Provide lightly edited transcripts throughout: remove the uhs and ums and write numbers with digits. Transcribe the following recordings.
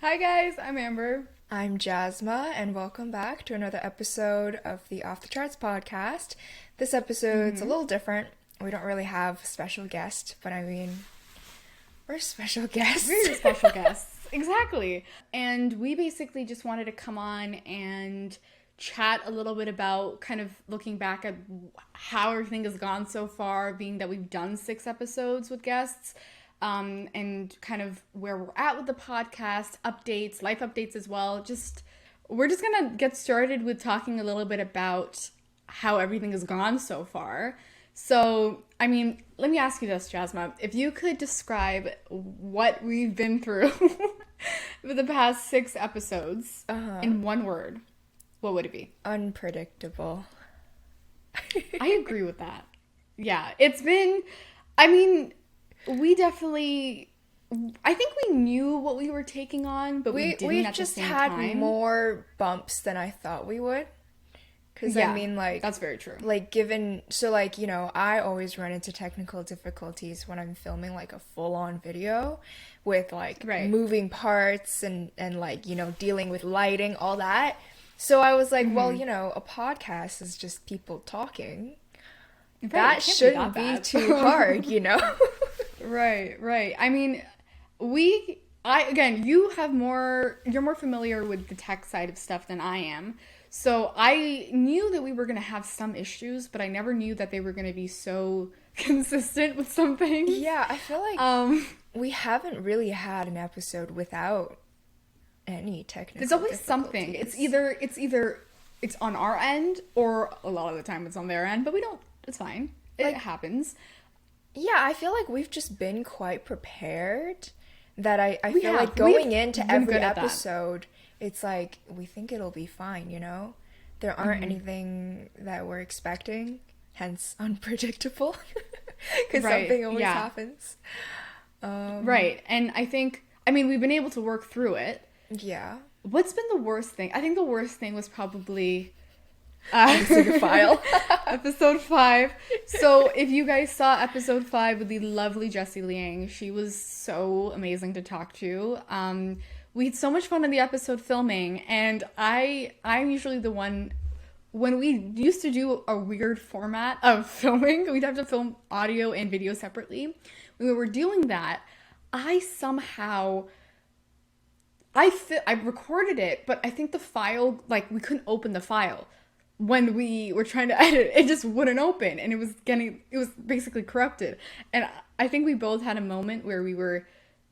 Hi guys, I'm Amber. I'm Jasma, and welcome back to another episode of the Off the Charts podcast. This episode's a little different. We don't really have a special guest, but I mean, we're special guests. Very special guests. Exactly. And we basically just wanted to come on and chat a little bit about kind of looking back at how everything has gone so far, being that we've done 6 episodes with guests. And kind of where we're at with the podcast, updates, life updates as well. We're just gonna get started with talking a little bit about how everything has gone so far. So, I mean, let me ask you this, Jasma. If you could describe what we've been through for the past 6 episodes in one word, what would it be? Unpredictable. I agree with that. Yeah, it's been, I mean, we definitely, I think we knew what we were taking on, but we didn't at the same time. We just had more bumps than I thought we would. Because, Yeah, I mean, like... that's very true. Like, given... So, like, you know, I always run into technical difficulties when I'm filming, like, a full-on video with, like, Right. moving parts and, like, you know, dealing with lighting, all that. So I was like, well, you know, a podcast is just people talking. Right, That it can't shouldn't that be bad. too hard, you know? Right. I mean, you're more familiar with the tech side of stuff than I am. So I knew that we were going to have some issues, but I never knew that they were going to be so consistent with some things. Yeah, I feel like we haven't really had an episode without any technical There's always something. It's either it's on our end or a lot of the time it's on their end, but it's fine. It happens. Yeah, I feel like we've just been quite prepared. That I We feel have. like going We've into been every good at that. episode, it's like we think it'll be fine, you know? There aren't anything that we're expecting, hence unpredictable. Because Right, something always yeah. happens. Right. And I mean, we've been able to work through it. Yeah. What's been the worst thing? I think the worst thing was probably Missing a file. episode 5. So if you guys saw episode 5 with the lovely Jessie Liang, she was so amazing to talk to. We had so much fun in the episode filming, and I'm usually the one, when we used to do a weird format of filming, we'd have to film audio and video separately. When we were doing that, I recorded it, but I think the file, like, we couldn't open the file. When we were trying to edit, it just wouldn't open, and it was basically corrupted. And I think we both had a moment where we were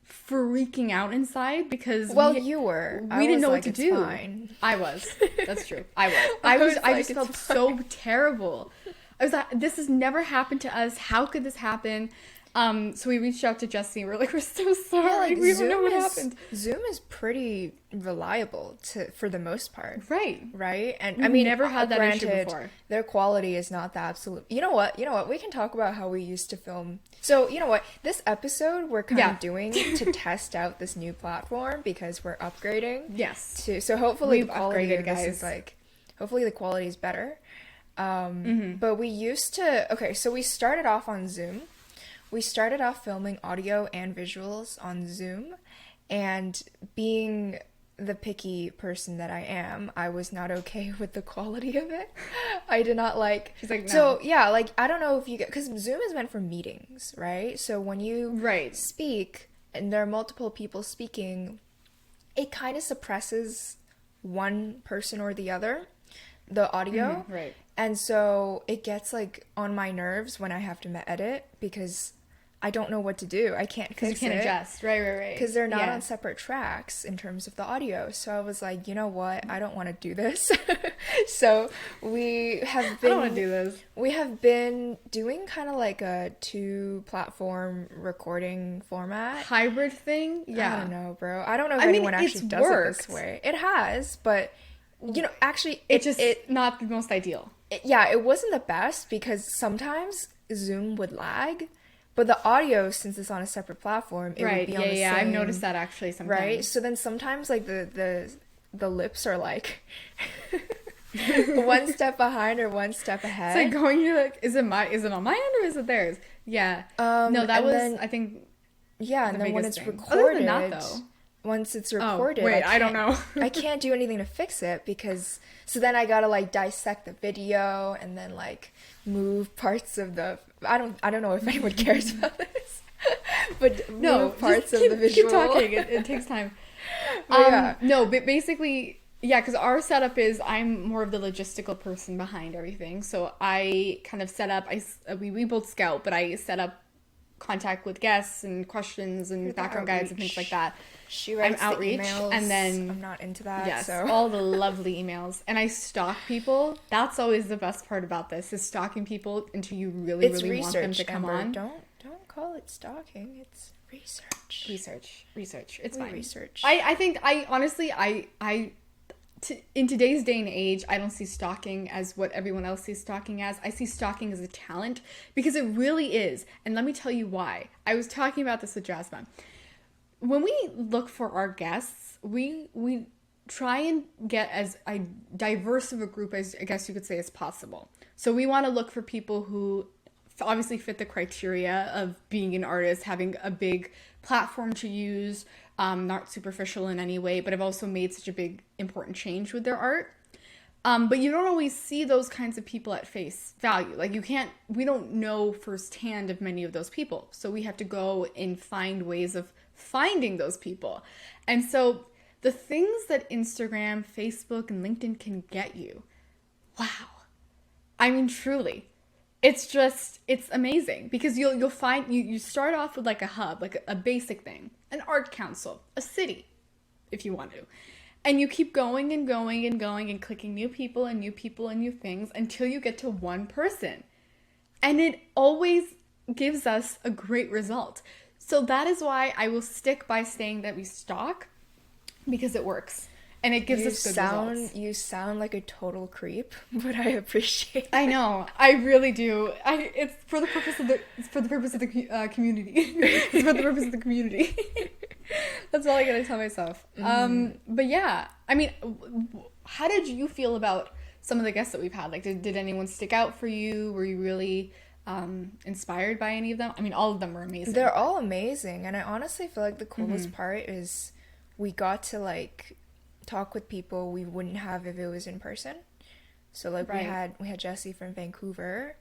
freaking out inside because Well, you were. we didn't know what to "It's do. fine." I was. That's true. I I was. was I like, just "It's felt so terrible. I was like, this has never happened to us. How could this happen? So we reached out to Jessie and we're like, we're so sorry. Yeah, like, we don't know what happened. Zoom is pretty reliable for the most part. Right. Right? And I We've mean, never had that issue granted, before. their quality is not the absolute. You know what? We can talk about how we used to film. So, you know what? This episode we're kind of doing to test out this new platform because we're upgrading. Yes. So hopefully We've the quality upgraded, of this guys. is like, hopefully the quality is better. But we used to, okay, so we started off on Zoom. We started off filming audio and visuals on Zoom, and being the picky person that I am, I was not okay with the quality of it. I did not like... She's like, no. So, yeah, like, I don't know if you get... Because Zoom is meant for meetings, right? So when you Right. speak, and there are multiple people speaking, it kind of suppresses one person or the other, the audio. Right. And so it gets, like, on my nerves when I have to edit because I don't know what to do. I can't Because you fix can't it. adjust. Right. Because they're not Yeah. on separate tracks in terms of the audio. So I was like, you know what? I don't want to do this. So we have I been... don't want to do this. We have been doing kind of like a 2-platform recording format. Hybrid thing? Yeah. I don't know, bro. I don't know if I mean, anyone it's actually does worked. it this way. It has, but, you know, actually... It's just not the most ideal. Yeah, it wasn't the best because sometimes Zoom would lag, but the audio, since it's on a separate platform, it would be on the same. I've noticed that actually sometimes. Right? So then sometimes, like, the lips are, like, one step behind or one step ahead. It's like going to, like, is it on my end or is it theirs? Yeah. No, that and was, then- I think, Yeah, and the then when biggest it's thing. recorded... Other than that, though. once it's Oh, recorded, wait, I don't know. I can't do anything to fix it because so then I gotta like dissect the video and then like move parts of the I don't know if anyone cares about this. But No, move parts just of the visual. keep talking. It takes time. But yeah. No, but basically, yeah, because our setup is I'm more of the logistical person behind everything. So I kind of set up. We both scout, but I set up contact with guests and questions and You're the background guides and things outreach. like that. She writes the outreach, emails, and then I'm not into that. yes, So all the lovely emails, and I stalk people. That's always the best part about this is stalking people until you really, it's really research. want them to come Amber. on. Don't call it stalking. It's research. Research. It's We fine. research. I think I honestly in today's day and age, I don't see stalking as what everyone else sees stalking as. I see stalking as a talent because it really is. And let me tell you why. I was talking about this with Jasmine. When we look for our guests, we try and get as diverse of a group as I guess you could say as possible. So we want to look for people who obviously fit the criteria of being an artist, having a big platform to use, not superficial in any way, but have also made such a big important change with their art. But you don't always see those kinds of people at face value. Like we don't know firsthand of many of those people. So we have to go and find ways of finding those people. And so the things that Instagram, Facebook, and LinkedIn can get you, wow. I mean, truly. It's amazing because you'll find you start off with like a hub, like a basic thing, an art council, a city, if you want to. And you keep going and going and going and clicking new people and new things until you get to one person. And it always gives us a great result. So that is why I will stick by saying that we stalk because it works. And it gives us good results. You sound like a total creep, but I appreciate it. I know, I really do. It's for the purpose of the community. It's for the purpose of the community. That's all I gotta tell myself. But yeah, I mean, how did you feel about some of the guests that we've had? Like, did anyone stick out for you? Were you really inspired by any of them? I mean, all of them were amazing. They're all amazing, and I honestly feel like the coolest part is we got to like talk with people we wouldn't have if it was in person. So like Right. we had Jessie from Vancouver,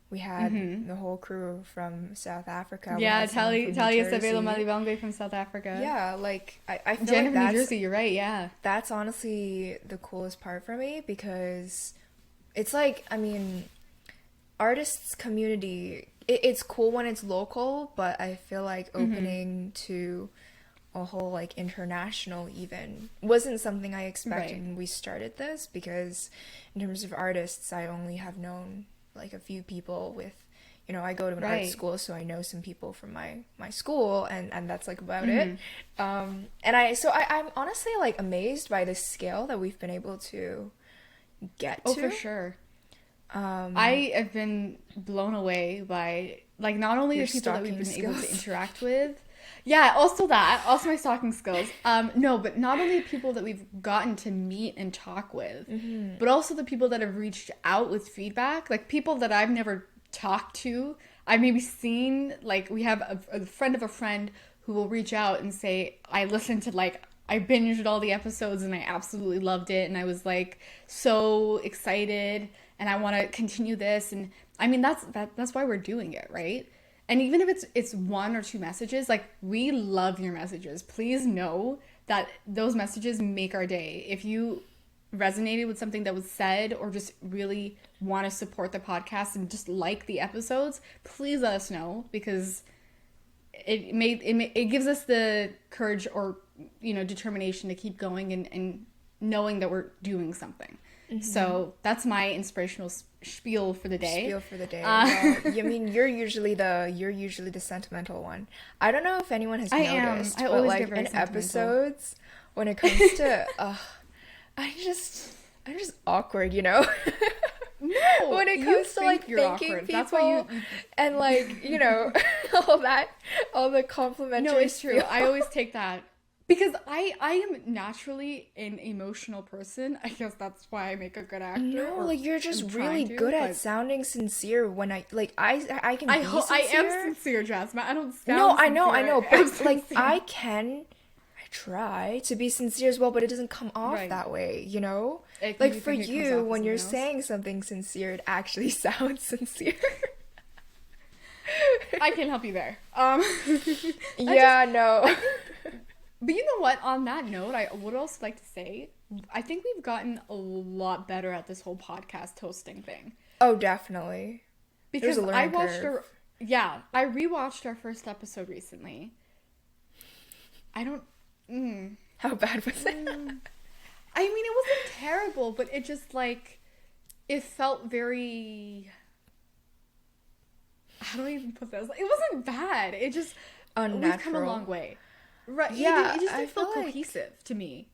we had the whole crew from South Africa. We Yeah, had someone from New Talia Jersey. Sabelo Malibongwe from South Africa. Yeah, like I feel Jen like from New that's Jersey, you're right, yeah. that's honestly the coolest part for me because it's like, I mean, artists community, it's cool when it's local, but I feel like opening to a whole like international even wasn't something I expected Right. when we started this, because in terms of artists I only have known like a few people with, you know, I go to an art Right. school, so I know some people from my school, and that's like about it. And I'm honestly like amazed by the scale that we've been able to get Oh, to. for sure. I have been blown away by like not only Your the people that we've been stalking able to skills. interact with. Yeah, also my stalking skills. No, but not only the people that we've gotten to meet and talk with, but also the people that have reached out with feedback, like people that I've never talked to. I've maybe seen, like we have a friend of a friend who will reach out and say, I listened to I binged all the episodes and I absolutely loved it and I was like so excited and I want to continue this. And I mean that's why we're doing it, right? And even if it's one or two messages, like we love your messages. Please know that those messages make our day. If you resonated with something that was said or just really want to support the podcast and just like the episodes, please let us know, because it gives us the courage or, you know, determination to keep going and knowing that we're doing something. So that's my inspirational spiel for the day. Spiel for the day. Well, I mean, you're usually the sentimental one. I don't know if anyone has I am. noticed, I but always like get very in sentimental. episodes, when it comes to, I'm just awkward, you know. No, When it you comes to like think you're thanking awkward. people That's why you and like, you know, all the complimentary. No, it's true. spiel. I always take that because I am naturally an emotional person. I guess that's why I make a good actor. No, or like you're just am really trying to, good at but sounding sincere when I can I be hope sincere. I am sincere, Jasmine. I don't sound No, I sincere. know, I'm but like sincere. I try to be sincere as well, but it doesn't come off Right. that way, you know? Like, Like you for think it comes you, off as when you're something else? saying something sincere, it actually sounds sincere. I can help you there. Yeah, no. But you know what? On that note, I would also like to say, I think we've gotten a lot better at this whole podcast hosting thing. Oh, definitely. Because There's a I learning watched curve. I rewatched our first episode recently. I don't, How bad was it? I mean, it wasn't terrible, but it just like, it felt very, how do I even put this? It wasn't bad. It just, we've come a Unnatural. long way. Right. Yeah, It just I didn't feel feel like- cohesive to me,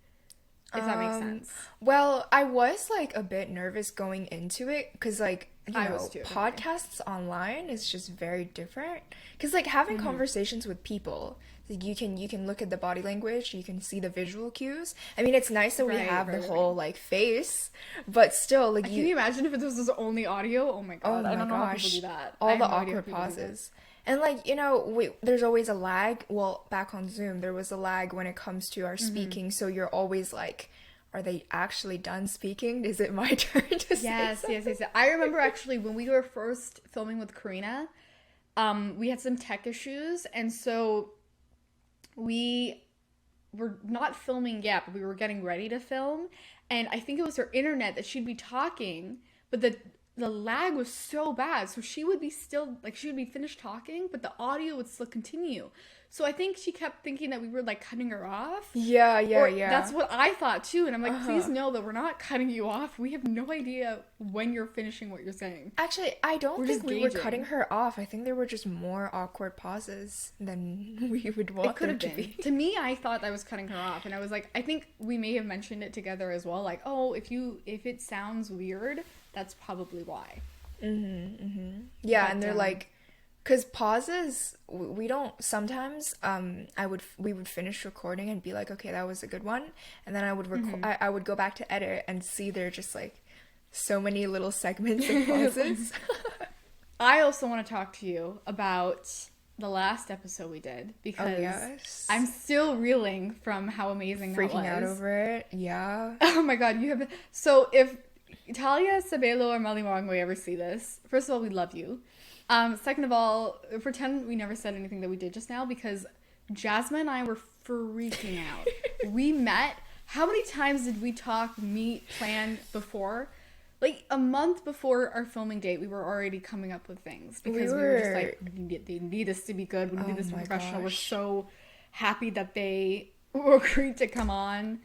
if that makes Um, sense. Well, I was like a bit nervous going into it because, like, you I know, was too, don't podcasts online is just very different. Because, like, having Mm-hmm. conversations with people, like, you can look at the body language, you can see the visual cues. I mean, it's nice that we Right, have right, the right. whole like face, but still, like, Can you imagine if this was only audio? Oh my oh god, I my don't know how gosh, people do that. I all have the no idea how awkward people do that. pauses. And like, you know, there's always a lag. Well, back on Zoom, there was a lag when it comes to our Mm-hmm. speaking, so you're always like, are they actually done speaking? Is it my turn to say Yes, something? yes. I remember actually when we were first filming with Karina, we had some tech issues, and so we were not filming yet, but we were getting ready to film, and I think it was her internet that she'd be talking, but the lag was so bad, so she would be still like she would be finished talking, but the audio would still continue. So I think she kept thinking that we were like cutting her off. Yeah, yeah, Or yeah. that's what I thought too. And I'm like, please Uh-huh. know that we're not cutting you off. We have no idea when you're finishing what you're saying. Actually, I don't We're think just we were gauging. cutting her off. I think there were just more awkward pauses than we would want It could them have to been. be. To me, I thought I was cutting her off. And I was like, I think we may have mentioned it together as well. Like, oh, if it sounds weird, that's probably why. Yeah, But, and they're like, because pauses, we don't sometimes. We would finish recording and be like, okay, that was a good one, and then I would I would go back to edit and see they're just like so many little segments of pauses. I also want to talk to you about the last episode we did because yes. I'm still reeling from how amazing that was. Freaking out over it. Yeah. Oh my god, you have. So if Talia, Sabelo, or Malimawangwe ever see this, first of all, we love you. Second of all, pretend we never said anything that we did just now because Jasmine and I were freaking out. We met. How many times did we talk, meet, plan before? Like a month before our filming date, we were already coming up with things because we were just like, they need this to be good. We need this to be my professional. We're gosh. so happy that they agreed to come on.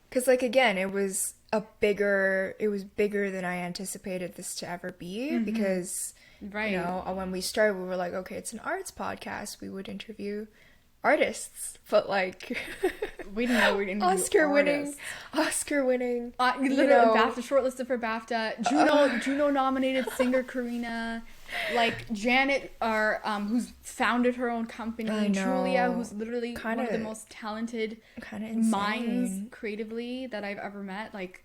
Because, like, again, it was bigger than I anticipated this to ever be. Because, Right. you know, when we started, we were like, okay, it's an arts podcast. We would interview artists. But, like, We didn't know we were going to do Oscar winning. Literally, know. BAFTA shortlisted for BAFTA. Juno nominated singer Karina, like Janet, who's founded her own company. I know. Julia, who's literally one of the Kinda- most talented Kind of minds insane. creatively that I've ever met. Like,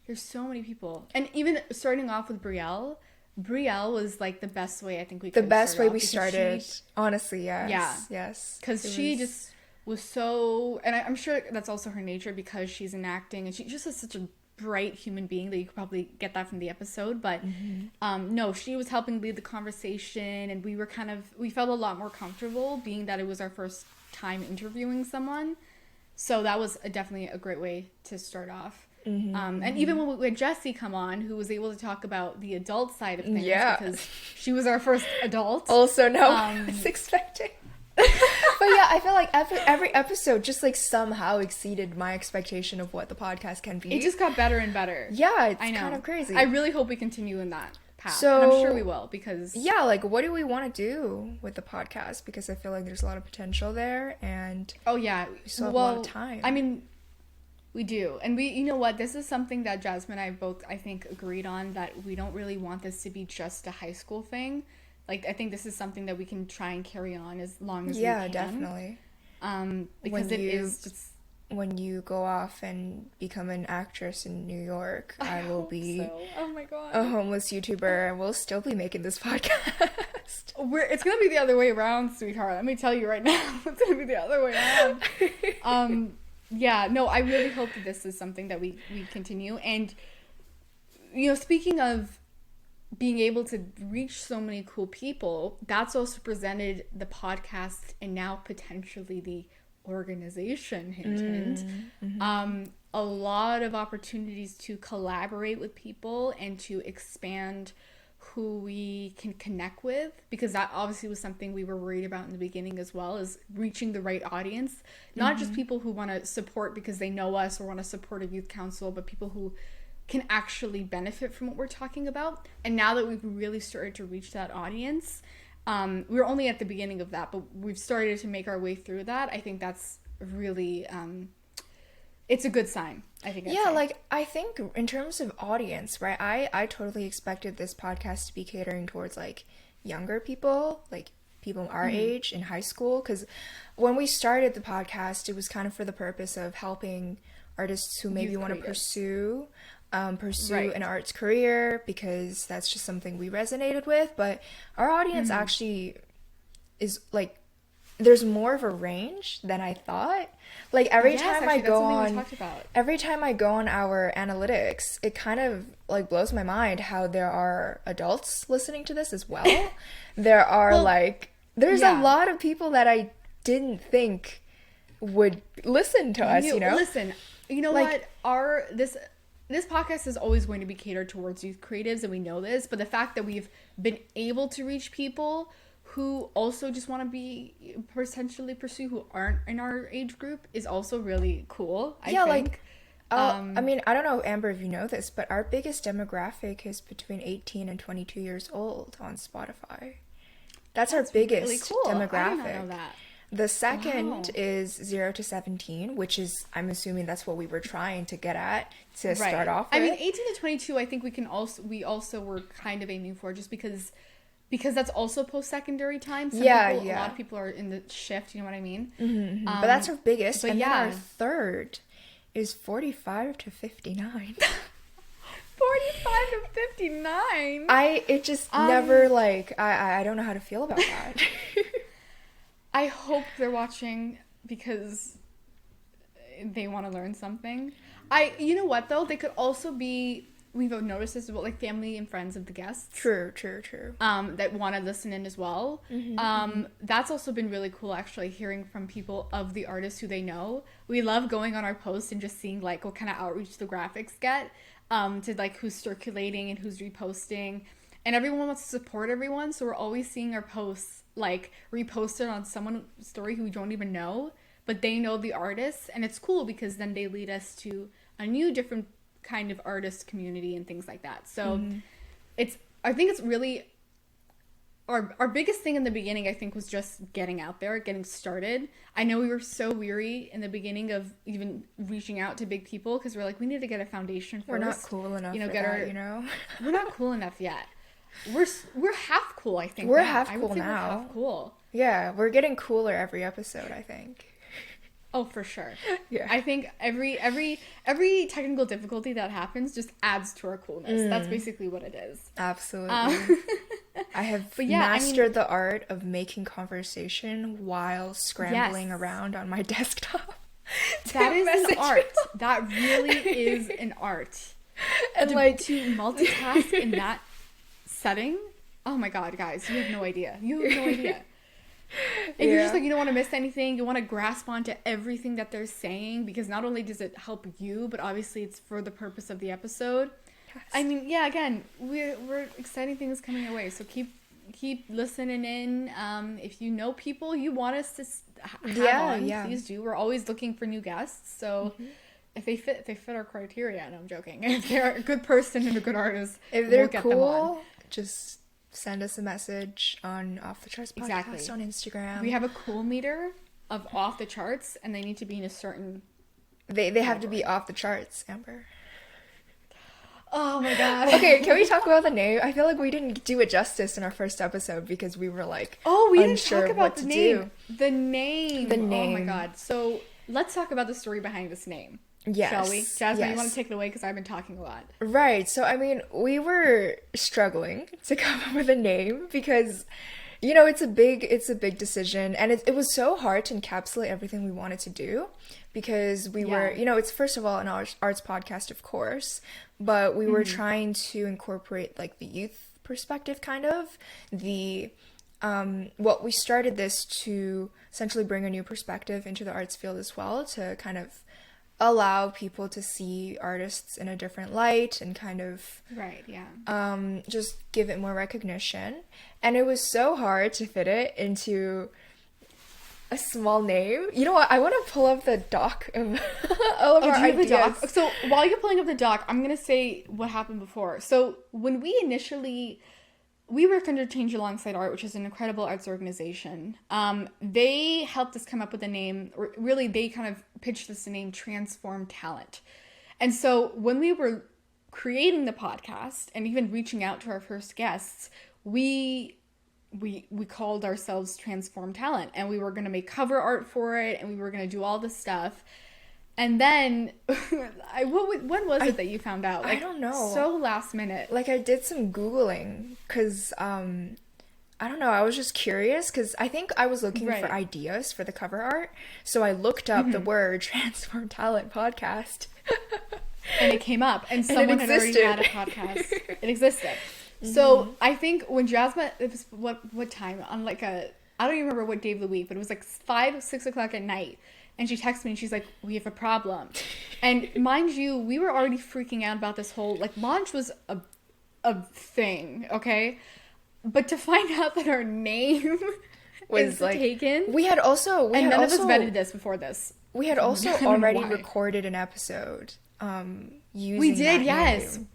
there's so many people, and even starting off with Brielle. Brielle was like the best way I think we The could best way we because started. Honestly, yes. Yeah. Yes. because It she was- just was so, and I'm sure that's also her nature because she's in acting and she just is such a bright human being that you could probably get that from the episode, but no, she was helping lead the conversation, and we felt a lot more comfortable being that it was our first time interviewing someone, so that was definitely a great way to start off. And even when we had Jessie come on, who was able to talk about the adult side of things, Yeah. because she was our first adult. Also, no, I was expecting. But yeah, I feel like every episode just like somehow exceeded my expectation of what the podcast can be. It just got better and better. yeah, it's I know. kind of crazy. I really hope we continue in that path. So- and I'm sure we will because yeah, like what do we want to do with the podcast? Because I feel like there's a lot of potential there, and oh yeah, still have a lot of time. I mean, we do, and you know what? This is something that Jasmine and I both, I think, agreed on, that we don't really want this to be just a high school thing. Like, I think this is something that we can try and carry on as long as we yeah, can. definitely. Because When it you- is just. When you go off and become an actress in New York, I will hope be so. Oh my god. a homeless YouTuber, and we'll still be making this podcast. podcast. It's gonna be the other way around, sweetheart. Let me tell you right now. It's gonna be the other way around. Yeah, no, I really hope that this is something that we continue. And, you know, speaking of being able to reach so many cool people, that's also presented the podcast and now potentially the organization, hint, hint. Mm-hmm. A lot of opportunities to collaborate with people and to expand who we can connect with, because that obviously was something we were worried about in the beginning as well, is reaching the right audience, not just people who want to support because they know us or want to support a youth council, but people who can actually benefit from what we're talking about. And now that we've really started to reach that audience, we're only at the beginning of that, but we've started to make our way through that. I think that's really it's a good sign, I think. Yeah, like, I think in terms of audience, right, I totally expected this podcast to be catering towards, like, younger people, like, people our age in high school, because when we started the podcast, it was kind of for the purpose of helping artists who maybe want to pursue an arts career, because that's just something we resonated with. But our audience actually is, like, there's more of a range than I thought. Like, every time I go on our analytics, it kind of, like, blows my mind how there are adults listening to this as well. There are there's a lot of people that I didn't think would listen to us, you know? Listen, you know, like, what? This podcast is always going to be catered towards youth creatives, and we know this, but the fact that we've been able to reach people who also just want to be potentially pursue, who aren't in our age group, is also really cool, I think. Like, I mean, I don't know, Amber, if you know this, but our biggest demographic is between 18 and 22 years old on Spotify. That's our biggest really cool demographic. I did not know that. The second is 0 to 17, which is, I'm assuming that's what we were trying to get at to start off with. I mean, 18 to 22, I think we also were kind of aiming for, just because that's also post-secondary time. A lot of people are in the shift, you know what I mean? Mm-hmm. But that's our biggest. And then our third is 45 to 59. 45 to 59? It just never, like, I don't know how to feel about that. I hope they're watching because they want to learn something. You know what, though? They could also be, we've noticed this about, like, family and friends of the guests. True. That want to listen in as well. That's also been really cool, actually, hearing from people of the artists who they know. We love going on our posts and just seeing, like, what kind of outreach the graphics get, to, like, who's circulating and who's reposting. And everyone wants to support everyone, so we're always seeing our posts, like, reposted on someone's story who we don't even know, but they know the artists, and it's cool because then they lead us to a new, different kind of artist community and things like that. So I think it's really our biggest thing in the beginning, I think, was just getting out there, getting started. I know we were so weary in the beginning of even reaching out to big people, because we're like, we need to get a foundation first. We're not cool enough, We're not cool enough yet. We're half cool, I think. We're half cool now. We're half cool. Yeah, we're getting cooler every episode, I think. Oh, for sure. Yeah. I think every technical difficulty that happens just adds to our coolness. That's basically what it is. Absolutely. I have mastered the art of making conversation while scrambling around on my desktop. That is an art. That really is an art. And to multitask in that setting, oh my god, guys, you have no idea. And you're just like, you don't want to miss anything. You want to grasp onto everything that they're saying, because not only does it help you, but obviously it's for the purpose of the episode. Yes. I mean, yeah, again, we're exciting things coming our way, so keep listening in. If you know people you want us to have on, please do. We're always looking for new guests, so if they fit our criteria. No, I'm joking. If they're a good person and a good artist, if they're cool, them on. Just send us a message on Off the Charts Podcast on Instagram. We have a cool meter of Off the Charts, and they need to be in a certain... They have to be off the charts, Amber. Oh my god. Okay, can we talk about the name? I feel like we didn't do it justice in our first episode because we were like, we didn't talk about the name. The name. Oh my god. So let's talk about the story behind this name. Yes. Shall we? Jasmine, you want to take it away because I've been talking a lot. Right. So, I mean, we were struggling to come up with a name because You know, it's a big decision, and it was so hard to encapsulate everything we wanted to do because we were, Yeah. you know, it's first of all an arts podcast, of course, but we were trying to incorporate like the youth perspective, kind of the what we started this to essentially bring a new perspective into the arts field as well, to kind of allow people to see artists in a different light and kind of Right, yeah. just give it more recognition. And it was so hard to fit it into a small name. You know what? I want to pull up the doc of all of Oh, our do you have the ideas. doc? So while you're pulling up the doc, I'm gonna say what happened before. So when we work under Change Alongside Art, which is an incredible arts organization. They helped us come up with a name. Or really, they kind of pitched us the name Transform Talent. And so when we were creating the podcast and even reaching out to our first guests, we called ourselves Transform Talent, and we were going to make cover art for it, and we were going to do all this stuff. And then when was it that you found out? I don't know. So last minute. Like, I did some Googling because, I don't know, I was just curious because I think I was looking Right. for ideas for the cover art. So I looked up the word Transform Talent Podcast. And it came up, and someone had already existed. had a podcast. It existed. So I think when Jasmine, it was what time on like I don't even remember what day of the week, but it was like 5-6 o'clock at night, and she texted me and she's like, "We have a problem," and mind you, we were already freaking out about this whole like launch was a thing, okay, but to find out that our name Was is like taken, we had also and none of us vetted this before this. We had also I don't know already why. recorded an episode using We did, that yes. name.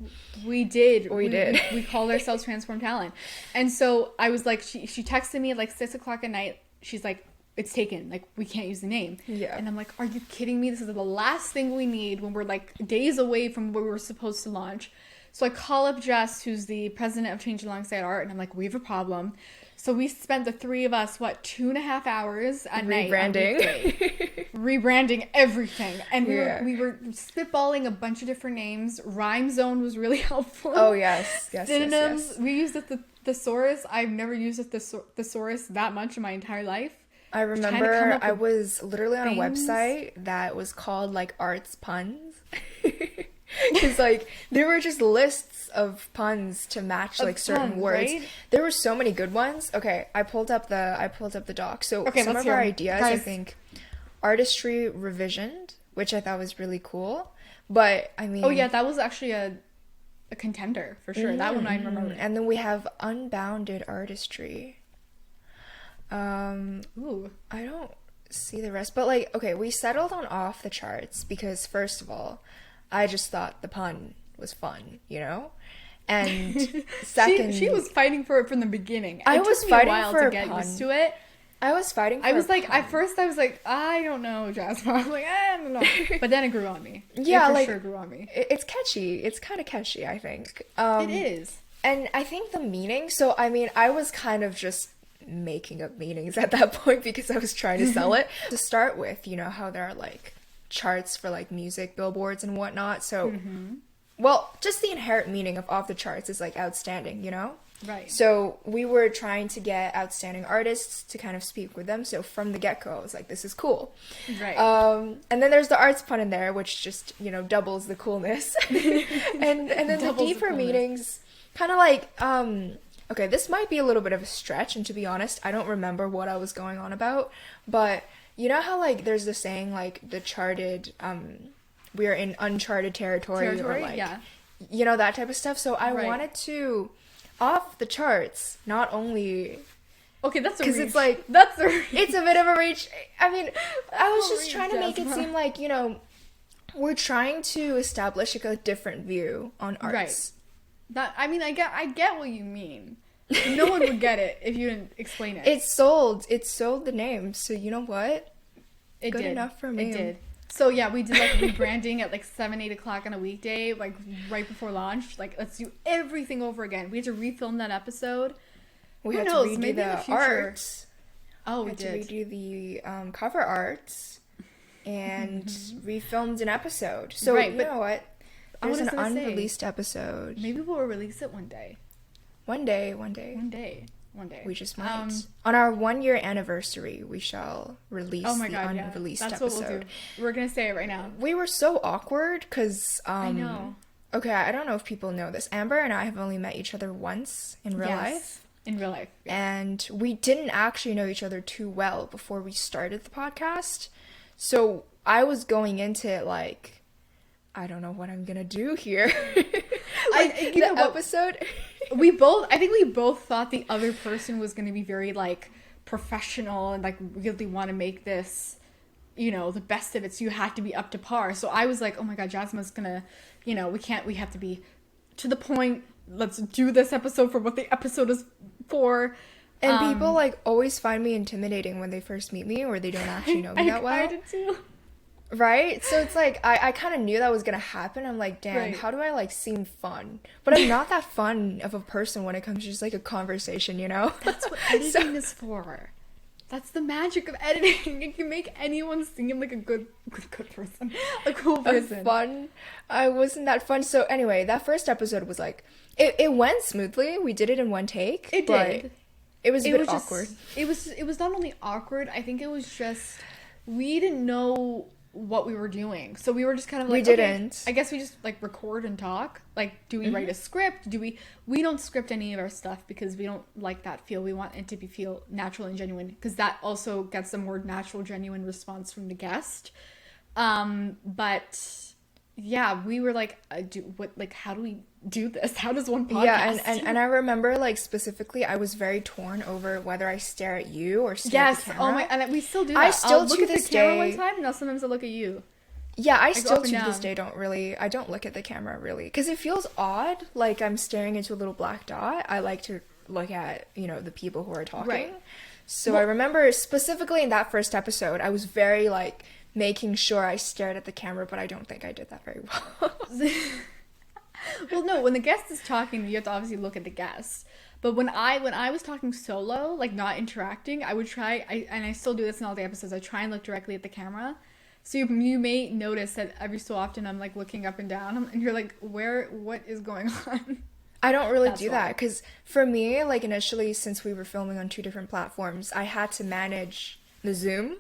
We did. We did. We called ourselves Transform Talent. And so I was like, she texted me at like 6 o'clock at night. She's like, it's taken. Like, we can't use the name. Yeah. And I'm like, are you kidding me? This is the last thing we need when we're like days away from where we're supposed to launch. So I call up Jess, who's the president of Change Alongside Art, and I'm like, we have a problem. So we spent the three of us, 2.5 hours at night on weekday, rebranding everything, and we were spitballing a bunch of different names. Rhyme Zone was really helpful. Oh yes, yes, Synonyms. yes, yes. We used the thesaurus. I've never used a thesaurus that much in my entire life. I come remember up I with was literally on a things. website that was called like Arts Puns. Because like there were just lists of puns to match like certain puns, words. right? There were so many good ones. Okay, I pulled up the doc. So Okay, some let's of our hear 'em. ideas, I Guys. think, artistry revisioned, which I thought was really cool. But I mean, Oh yeah, that was actually a contender for sure. That one I remember. and then we have unbounded artistry. Ooh. I don't see the rest, but like, okay, we settled on off the charts because first of all, I just thought the pun was fun, you know? And second, she was fighting for it from the beginning. I It was took me fighting a while for to a get pun. used to it. I was fighting for I was a like, pun. at first I was like, I don't know, Jasmine. I'm like, I don't know. But then it grew on me. Yeah, it for like, sure grew on me. It's catchy. It's kind of catchy, I think. It is. And I think the meaning, so I mean, I was kind of just making up meanings at that point because I was trying to sell it. To start with, you know, how there are like charts for like music billboards and whatnot. So, well, just the inherent meaning of off the charts is like outstanding, you know? Right. So we were trying to get outstanding artists to kind of speak with them. So from the get-go, I was like, this is cool. Right. And then there's the arts pun in there, which just, you know, doubles the coolness. and then the Doubles the deeper coolness. meanings, kind of like, okay, this might be a little bit of a stretch, and to be honest, I don't remember what I was going on about, but you know how like there's the saying like the charted, we are in uncharted territory, or like, yeah. you know, that type of stuff. So I Right. wanted to off the charts, not only Okay, that's a reach. because it's like that's a reach. it's a bit of a reach. I mean, I was a just reach, trying to make it Jasmine. seem like, you know, we're trying to establish like a different view on arts. Right. That I mean, I get what you mean. No one would get it if you didn't explain it. It sold the name, so you know what? It good did. enough for me. It did. So yeah, we did like rebranding at like 7-8 o'clock on a weekday, like right before launch. Like, let's do everything over again. We had to refilm that episode. We Who had knows? to redo Maybe in the the future. art. Oh, We we had did. to redo the cover art and refilmed an episode. So Right, you but know what? I There's was an gonna say, unreleased episode. Maybe we'll release it one day. One day. One day. We just might. On our 1-year anniversary, we shall release oh my the God, unreleased That's episode. what we'll do. We're gonna say it right now. We were so awkward because I know. Okay, I don't know if people know this. Amber and I have only met each other once in real life. In real life. Yeah. And we didn't actually know each other too well before we started the podcast. So I was going into it like, I don't know what I'm gonna do here. Like, you know what? episode. I think we both thought the other person was gonna be very like professional and like really want to make this, you know, the best of it. So you had to be up to par. So I was like, oh my God, Jasmine's gonna, you know, we have to be to the point. Let's do this episode for what the episode is for. And people like always find me intimidating when they first meet me or they don't actually know me that well. I did too. Right? So it's like, I kind of knew that was going to happen. I'm like, damn, Right. how do I like seem fun? But I'm not that fun of a person when it comes to just like a conversation, you know? That's what editing is for. That's the magic of editing. It can make anyone seem like a good person. A cool person. Fun. I wasn't that fun. So anyway, that first episode was like, it went smoothly. We did it in one take. It but did. It was a bit awkward. It was not only awkward, I think it was just we didn't know what we were doing. So we were just kind of like, We didn't. Okay, I guess we just like record and talk. Like, do we write a script? We don't script any of our stuff because we don't like that feel. We want it to feel natural and genuine because that also gets a more natural, genuine response from the guest. But yeah, we were like, how do we do this? How does one podcast? Yeah, and I remember like specifically, I was very torn over whether I stare at you or stare at the camera. Oh my, and we still do that. I still I'll look to at this the camera day- one time, and I'll sometimes look at you. Yeah, I go still up to and this down. day I don't look at the camera really because it feels odd, like I'm staring into a little black dot. I like to look at, you know, the people who are talking. Right. So I remember specifically in that first episode, I was very like making sure I stared at the camera, but I don't think I did that very well. Well, no, when the guest is talking, you have to obviously look at the guest. But when I was talking solo, like not interacting, I would try, and I still do this in all the episodes, I try and look directly at the camera. So you may notice that every so often I'm like looking up and down, and you're like, what is going on? I don't really That's do that because for me, like initially, since we were filming on 2 different platforms, I had to manage the Zoom,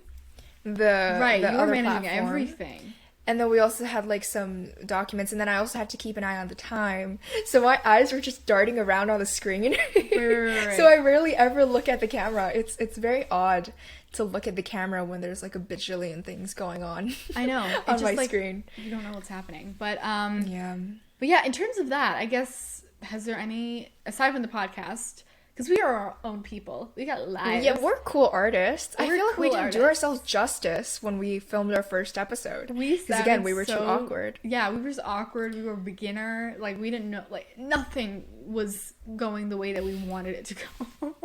Right, the you were other managing platform. everything. And then we also had like some documents, and then I also had to keep an eye on the time. So my eyes were just darting around on the screen. Right. So I rarely ever look at the camera. It's very odd to look at the camera when there's like a bajillion things going on. I know. on It's my just like, screen. you don't know what's happening. But Yeah. But yeah, in terms of that, I guess, has there any, aside from the podcast, because we are our own people, we got lives. Yeah, we're cool artists. I We're feel like we cool didn't do artists. ourselves justice when we filmed our first episode. Because again, sounded we were too so- awkward. Yeah, we were just awkward. We were beginner. Like, we didn't know, like, nothing was going the way that we wanted it to go.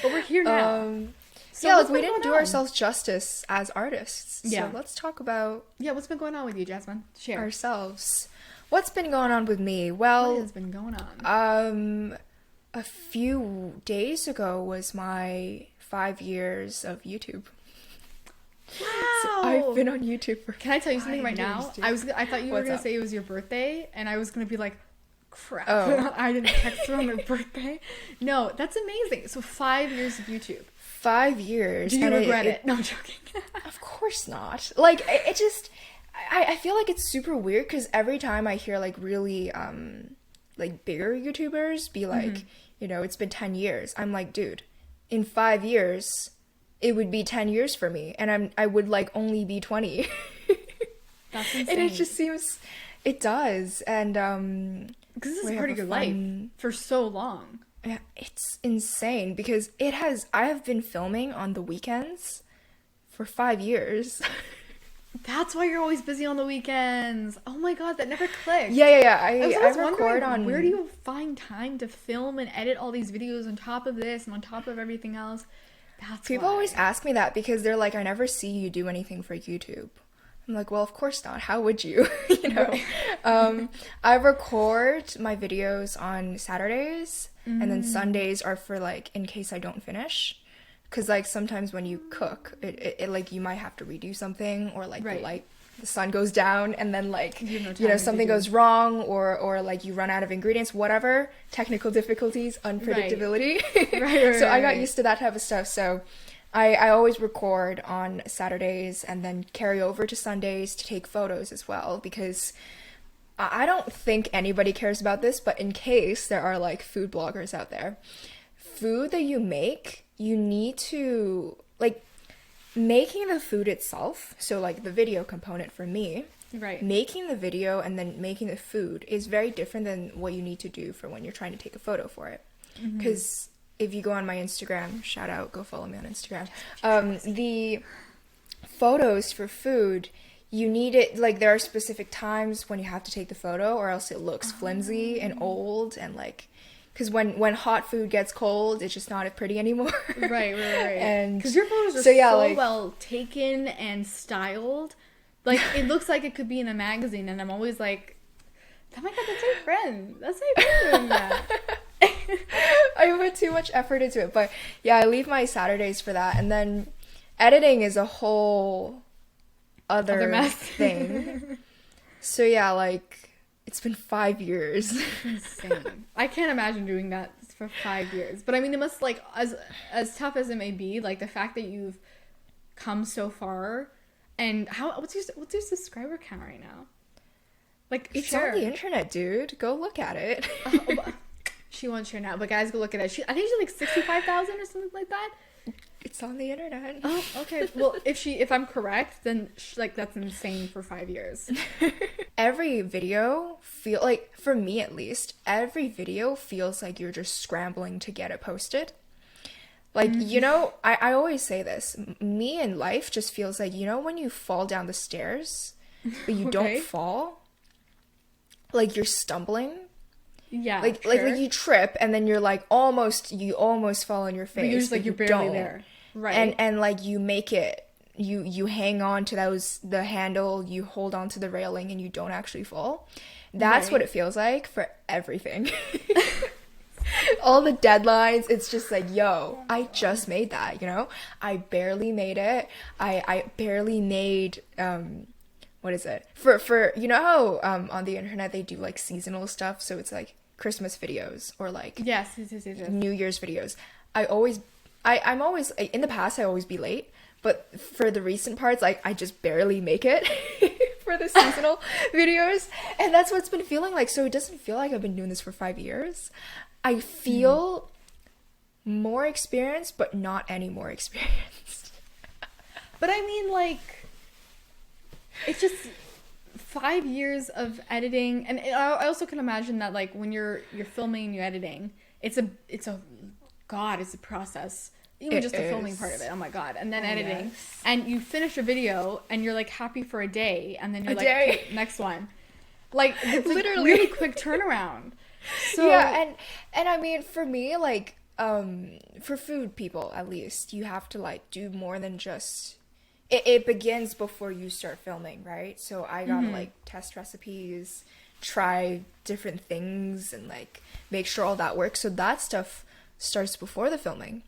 But we're here now. So yeah, what's like we been didn't do going on? ourselves justice as artists. Yeah. So let's talk about Yeah, what's been going on with you, Jasmine? Share. ourselves. What's been going on with me? What Well, has been going on? a few days ago was my 5 years of YouTube. Wow! I've been on YouTube for Can I tell you something 5 right now? years, dude. I thought you were What's gonna up? say it was your birthday, and I was gonna be like, crap. Oh. I didn't text her on her birthday. No, that's amazing. So 5 years of YouTube. 5 years. Do you and regret it? No, I'm joking. Of course not. Like it just I feel like it's super weird because every time I hear like really like bigger YouTubers be like, you know, it's been 10 years. I'm like, dude, in 5 years it would be 10 years for me and I would like only be 20. That's insane. And it just seems it does. And because this we is have part of a your life fun- for so long. yeah, it's insane because I have been filming on the weekends for 5 years. That's why you're always busy on the weekends. Oh my god, that never clicked. Yeah. I was I always record wondering, on where do you find time to film and edit all these videos on top of this and on top of everything else? That's People why. always ask me that because they're like, I never see you do anything for YouTube. I'm like, well, of course not. How would you? You know? I record my videos on Saturdays and then Sundays are for like, in case I don't finish. Because like sometimes when you cook, it like you might have to redo something or like Right. the light the sun goes down and then like You have no you time know to something do. goes wrong or like you run out of ingredients, whatever, technical difficulties, unpredictability. Right, So I got right. used to that type of stuff. So I always record on Saturdays and then carry over to Sundays to take photos as well, because I don't think anybody cares about this, but in case there are like food bloggers out there, food that you make, you need to like making the food itself. So like the video component for me, Right. making the video and then making the food is very different than what you need to do for when you're trying to take a photo for it. Because if you go on my Instagram, shout out, go follow me on Instagram. The photos for food, you need it like there are specific times when you have to take the photo, or else it looks flimsy and old and like because when hot food gets cold, it's just not as pretty anymore. Right. And Because your photos are so, yeah, so like- well taken and styled. Like, it looks like it could be in a magazine, and I'm always like, oh my god, that's my friend. That's my friend doing that. I put too much effort into it, but yeah, I leave my Saturdays for that, and then editing is a whole other mess. thing. So yeah, like it's been 5 years. Insane. I can't imagine doing that for 5 years. But I mean, it must, like, as tough as it may be, like, the fact that you've come so far, and what's your subscriber count right now? Like, It's share. on the internet, dude. Go look at it. She won't share now, but guys, go look at it. I think she's like 65,000 or something like that. It's on the internet. Oh, okay. Well, if I'm correct, then like that's insane for 5 years. Every video for me at least, every video feels like you're just scrambling to get it posted. Like, you know, I always say this. Me in life just feels like, you know, when you fall down the stairs, but you Okay. don't fall, like you're stumbling. Yeah, Like sure. you trip and then you're like you almost fall on your face. But you're just like but you're you barely don't. there, right? And like you make it, you hang on to the handle, you hold on to the railing, and you don't actually fall. That's Right. what it feels like for everything. All the deadlines, it's just like, yo, I just made that, you know? I barely made it. I barely made what is it? For you know how on the internet they do like seasonal stuff, so it's like Christmas videos or like yes. New Year's videos. I'm always in the past I always be late, but for the recent parts like I just barely make it for the seasonal videos, and that's what it's been feeling like. So it doesn't feel like I've been doing this for 5 years. I feel more experienced, but not any more experienced. But I mean, like, it's just 5 years of editing, and I also can imagine that, like, when you're filming and you're editing, it's a process. Even It just the filming is. part of it. Oh my god! And then Oh, editing, yes. and you finish a video, and you're like happy for a day, and then you're A like, day. "Okay, next one. Like, it's like Literally. really quick turnaround. So Yeah, and I mean for me like for food people at least, you have to like do more than just it begins before you start filming, right? So I gotta like test recipes, try different things, and like make sure all that works. So that stuff starts before the filming.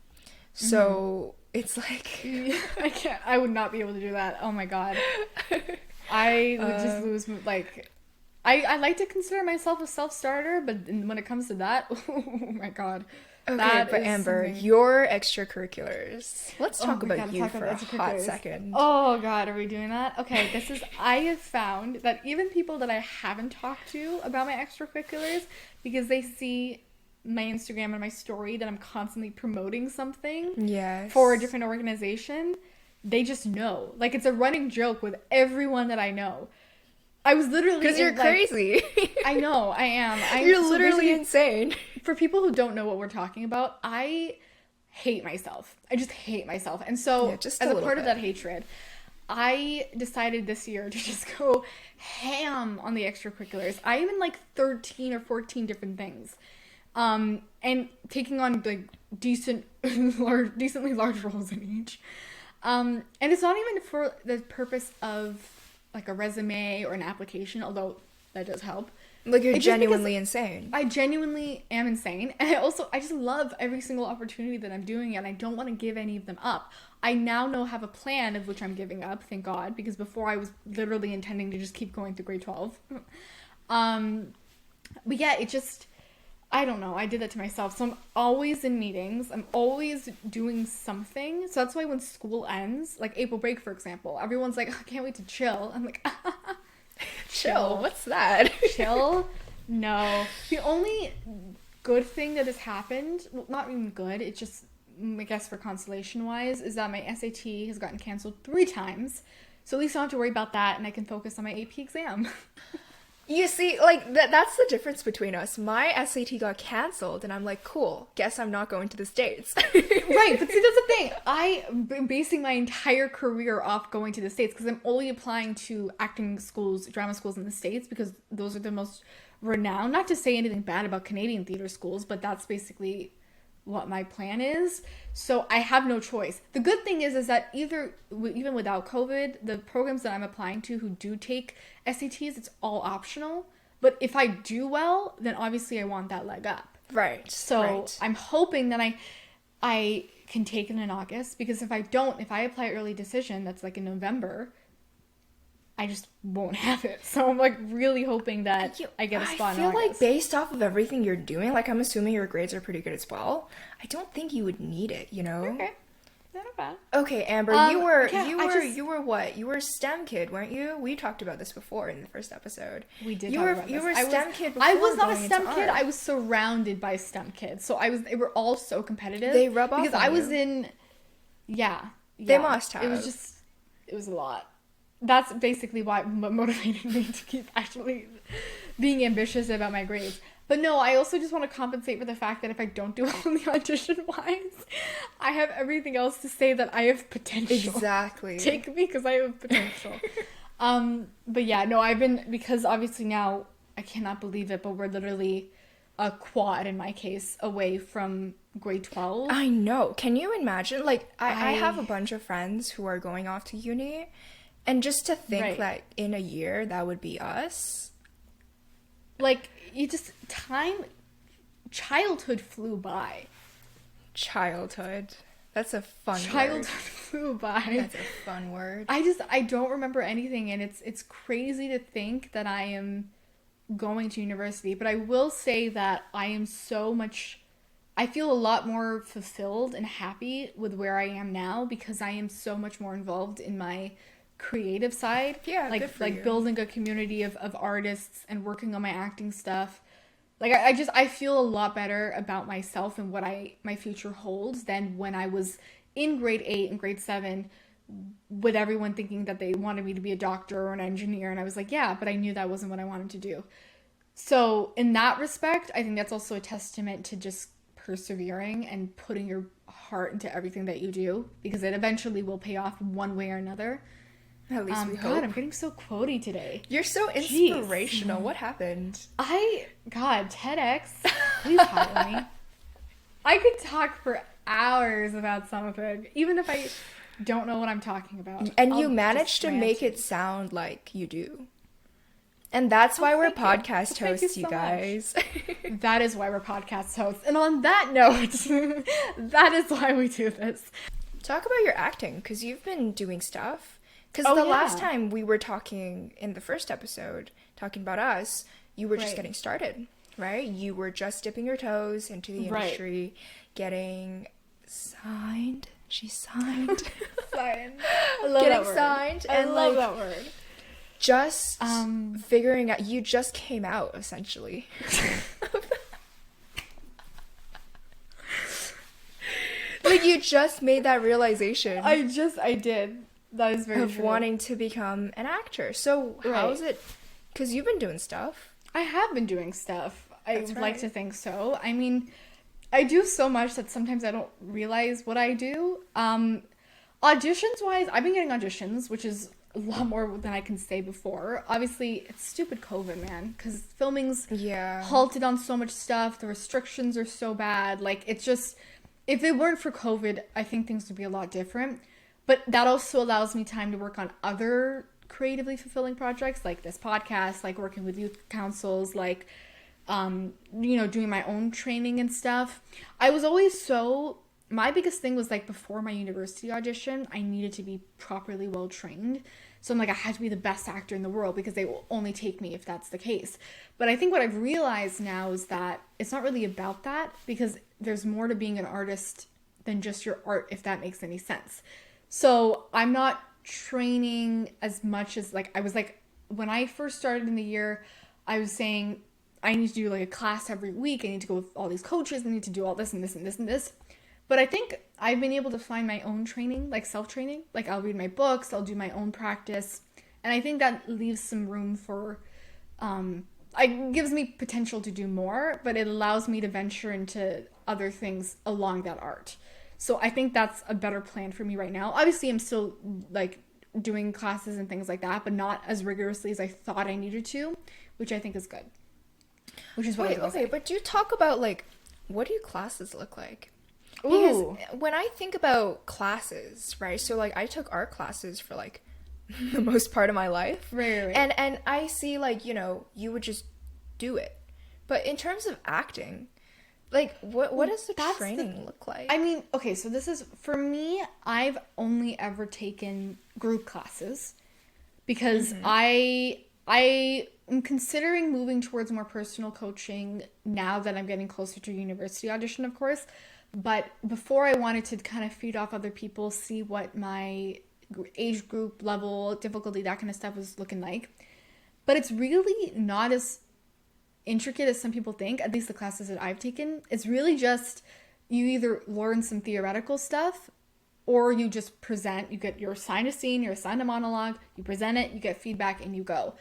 So it's like I would not be able to do that. Oh my god. I would just lose, like, I like to consider myself a self-starter, but when it comes to that, oh my god. okay, That but is Amber, something- your extracurriculars. Let's talk Oh my about God, you talk for about a hot extracurriculars. second. Oh god, are we doing that? Okay, I have found that even people that I haven't talked to about my extracurriculars, because they see my Instagram and my story that I'm constantly promoting something Yes. for a different organization, they just know. Like, it's a running joke with everyone that I know. I was literally Because you're like, crazy. I know, I am. You're So literally basically, insane. for people who don't know what we're talking about, I hate myself. I just hate myself. And so, Yeah, just as a a little part of bit. that hatred, I decided this year to just go ham on the extracurriculars. I even like 13 or 14 different things. And taking on like decently large roles in each. And it's not even for the purpose of like a resume or an application, although that does help. Like, you're It's just because genuinely insane. I genuinely am insane. And I just love every single opportunity that I'm doing, and I don't want to give any of them up. I now know have a plan of which I'm giving up, thank God, because before I was literally intending to just keep going through grade 12. But yeah, it just, I don't know. I did that to myself. So I'm always in meetings. I'm always doing something. So that's why when school ends, like April break, for example, everyone's like, I can't wait to chill. I'm like, Chill. What's that? chill? No. The only good thing that has happened, well, not even good, it's just, I guess for consolation wise, is that my SAT has gotten canceled 3 times. So at least I don't have to worry about that, and I can focus on my AP exam. You see, like, that's the difference between us. My SAT got canceled, and I'm like, cool, guess I'm not going to the States. Right, but see, that's the thing. I'm basing my entire career off going to the States because I'm only applying to acting schools, drama schools in the States because those are the most renowned. Not to say anything bad about Canadian theater schools, but that's basically what my plan is. So I have no choice. The good thing is that even without COVID, the programs that I'm applying to who do take SATs, it's all optional. But if I do well, then obviously I want that leg up. Right. So right. I'm hoping that I can take it in August, because if I apply early decision, that's like in November, I just won't have it. So I'm like really hoping that I get a spot in August. I feel like based off of everything you're doing, like I'm assuming your grades are pretty good as well. I don't think you would need it, you know? Okay. Not bad. Okay, Amber, you were what? You were a STEM kid, weren't you? We talked about this before in the first episode. We did. You talk were about you this. were a STEM kid before I was not a going STEM into kid. art. I was surrounded by STEM kids. So they were all so competitive. They rub off because on I was you. in. Yeah. They must have. It was a lot. That's basically what motivated me to keep actually being ambitious about my grades. But no, I also just want to compensate for the fact that if I don't do well in the audition-wise, I have everything else to say that I have potential. Exactly. Take me because I have potential. But yeah, no, because obviously now, I cannot believe it, but we're literally a quad, in my case, away from grade 12. I know. Can you imagine? Like, I have a bunch of friends who are going off to uni, and just to think that in a year, that would be us. Like, childhood flew by. Childhood. That's a fun word. Childhood flew by. That's a fun word. I don't remember anything, and it's crazy to think that I am going to university, but I will say that I feel a lot more fulfilled and happy with where I am now because I am so much more involved in my creative side. Yeah, good for you. Building a community of artists and working on my acting stuff. Like I feel a lot better about myself and what my future holds than when I was in grade 8 and grade 7 with everyone thinking that they wanted me to be a doctor or an engineer, and I was like, yeah, but I knew that wasn't what I wanted to do. So in that respect, I think that's also a testament to just persevering and putting your heart into everything that you do, because it eventually will pay off one way or another. At least we God, hope. I'm getting so quotey today. You're so inspirational. Jeez. What happened? God, TEDx, please hire me. I could talk for hours about something, even if I don't know what I'm talking about. And you managed to make it sound like you do. And that's why we're podcast hosts, you guys. That is why we're podcast hosts. And on that note, that is why we do this. Talk about your acting, because you've been doing stuff. Because last time we were talking in the first episode, talking about us, you were just getting started, right? You were just dipping your toes into the industry, getting signed. She signed. Signed. I love getting that word. Signed. I love that word. Just figuring out, you just came out, essentially. Like, you just made that realization. I did. That is very true. Of wanting to become an actor. So how is it? Because you've been doing stuff. I have been doing stuff. I would like to think so. I mean, I do so much that sometimes I don't realize what I do. Auditions wise, I've been getting auditions, which is a lot more than I can say before. Obviously, it's stupid COVID, man, because filming's halted on so much stuff. The restrictions are so bad. Like, it's just, if it weren't for COVID, I think things would be a lot different. But that also allows me time to work on other creatively fulfilling projects like this podcast, like working with youth councils, like doing my own training and stuff. I was always so, my biggest thing was like before my university audition, I needed to be properly well trained. So I'm like, I had to be the best actor in the world because they will only take me if that's the case. But I think what I've realized now is that it's not really about that, because there's more to being an artist than just your art, if that makes any sense. So I'm not training as much as like, I was like, when I first started in the year, I was saying, I need to do like a class every week. I need to go with all these coaches. I need to do all this and this and this and this. But I think I've been able to find my own training, like self-training. Like I'll read my books, I'll do my own practice. And I think that leaves some room for, it gives me potential to do more, but it allows me to venture into other things along that art. So I think that's a better plan for me right now. Obviously, I'm still like doing classes and things like that, but not as rigorously as I thought I needed to, which I think is good. Which is what I was okay, but do you talk about like, what do your classes look like? Because when I think about classes, right? So like I took art classes for like the most part of my life. Right. And I see like, you would just do it. But in terms of acting, like what does the training look like? I mean, okay, so this is, for me, I've only ever taken group classes because I am considering moving towards more personal coaching now that I'm getting closer to university audition, of course. But before, I wanted to kind of feed off other people, see what my age group level, difficulty, that kind of stuff was looking like. But it's really not as intricate as some people think, at least the classes that I've taken. It's really just, you either learn some theoretical stuff or you just present. You're assigned a scene, you're assigned a monologue, you present it, you get feedback, and you go.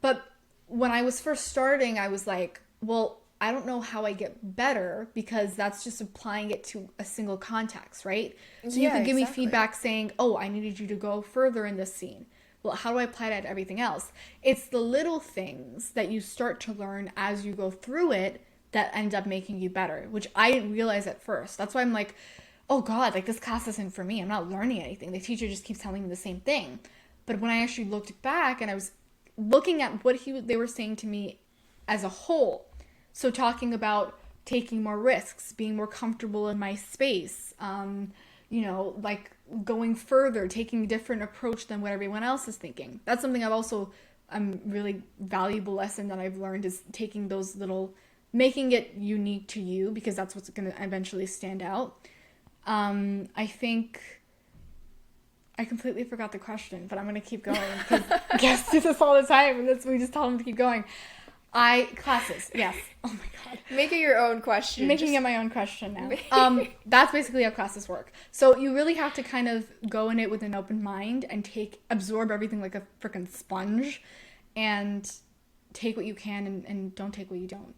But when I was first starting, I was like, well, I don't know how I get better, because that's just applying it to a single context, right? So you could give me feedback saying, oh, I needed you to go further in this scene. Well, how do I apply that to everything else? It's the little things that you start to learn as you go through it that end up making you better, which I didn't realize at first. That's why I'm like, oh God, like this class isn't for me. I'm not learning anything. The teacher just keeps telling me the same thing. But when I actually looked back and I was looking at what they were saying to me as a whole, so talking about taking more risks, being more comfortable in my space, like going further, taking a different approach than what everyone else is thinking. That's something I've also, really valuable lesson that I've learned, is taking those little, making it unique to you, because that's what's going to eventually stand out. I think I completely forgot the question, but I'm going to keep going because guests do this all the time, and we just tell them to keep going. Classes, yes. Oh my God. Make it your own question. Making it my own question now. That's basically how classes work. So you really have to kind of go in it with an open mind and absorb everything like a freaking sponge, and take what you can and don't take what you don't.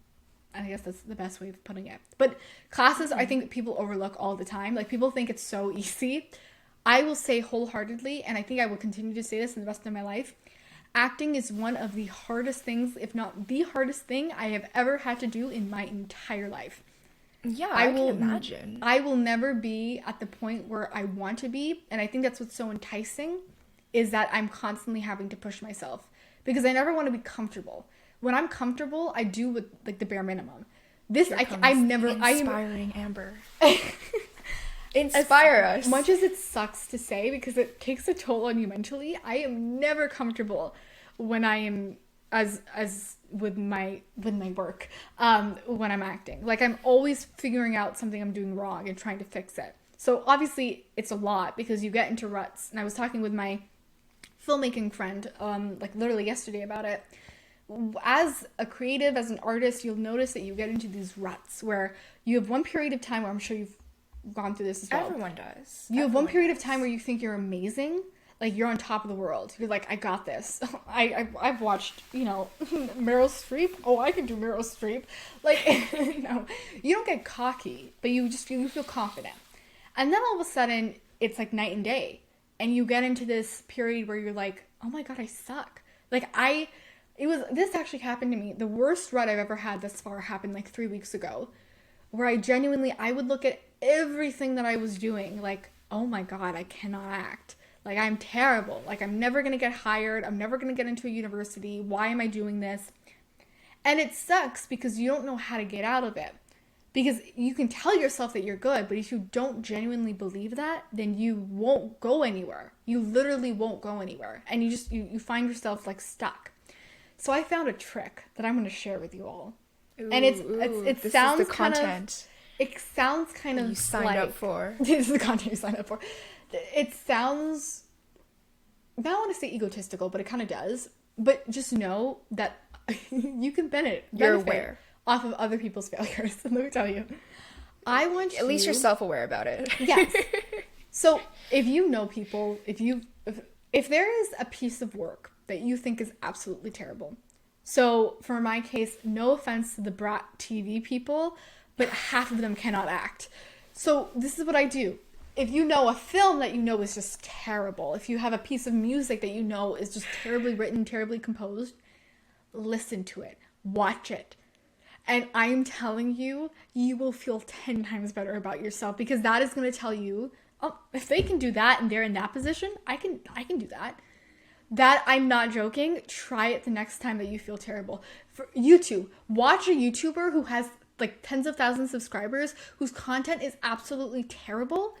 I guess that's the best way of putting it. But classes, I think people overlook all the time. Like, people think it's so easy. I will say wholeheartedly, and I think I will continue to say this in the rest of my life, acting is one of the hardest things, if not the hardest thing I have ever had to do in my entire life. Yeah, I can imagine. I will never be at the point where I want to be, and I think that's what's so enticing, is that I'm constantly having to push myself, because I never want to be comfortable. When I'm comfortable, I do with like the bare minimum. Inspiring Amber. Inspire us. As much as it sucks to say, because it takes a toll on you mentally, I am never comfortable when I am as with my work, when I'm acting. Like, I'm always figuring out something I'm doing wrong and trying to fix it. So obviously it's a lot, because you get into ruts. And I was talking with my filmmaking friend, like literally yesterday, about it. As a creative, as an artist, you'll notice that you get into these ruts where you have one period of time where, I'm sure you've gone through this as well. Everyone does. You have one period of time where you think you're amazing, like you're on top of the world. You're like, I got this. I've watched, Meryl Streep. Oh, I can do Meryl Streep. Like, no, you don't get cocky, but you feel confident. And then all of a sudden, it's like night and day, and you get into this period where you're like, oh my God, I suck. Like, this actually happened to me. The worst rut I've ever had thus far happened like 3 weeks ago, where I would look at everything that I was doing like, oh my God, I cannot act. Like, I'm terrible. Like, I'm never going to get hired. I'm never going to get into a university. Why am I doing this? And it sucks because you don't know how to get out of it. Because you can tell yourself that you're good, but if you don't genuinely believe that, then you won't go anywhere. You literally won't go anywhere. And you find yourself like stuck. So I found a trick that I'm going to share with you all. Ooh, And it this sounds is the content it sounds kind of you signed up for. This is the content you signed up for. It sounds, I don't want to say egotistical, but it kind of does. But just know that you can benefit aware off of other people's failures. Let me tell you. I want you... At least you're self-aware about it. Yes. So if you know people, if there is a piece of work that you think is absolutely terrible. So for my case, no offense to the Brat TV people, but half of them cannot act. So this is what I do. If you know a film that you know is just terrible, if you have a piece of music that you know is just terribly written, terribly composed, listen to it, watch it. And I'm telling you, you will feel 10 times better about yourself, because that is going to tell you, oh, if they can do that and they're in that position, I can do that. That, I'm not joking. Try it the next time that you feel terrible. For YouTube, watch a YouTuber who has like tens of thousands of subscribers, whose content is absolutely terrible.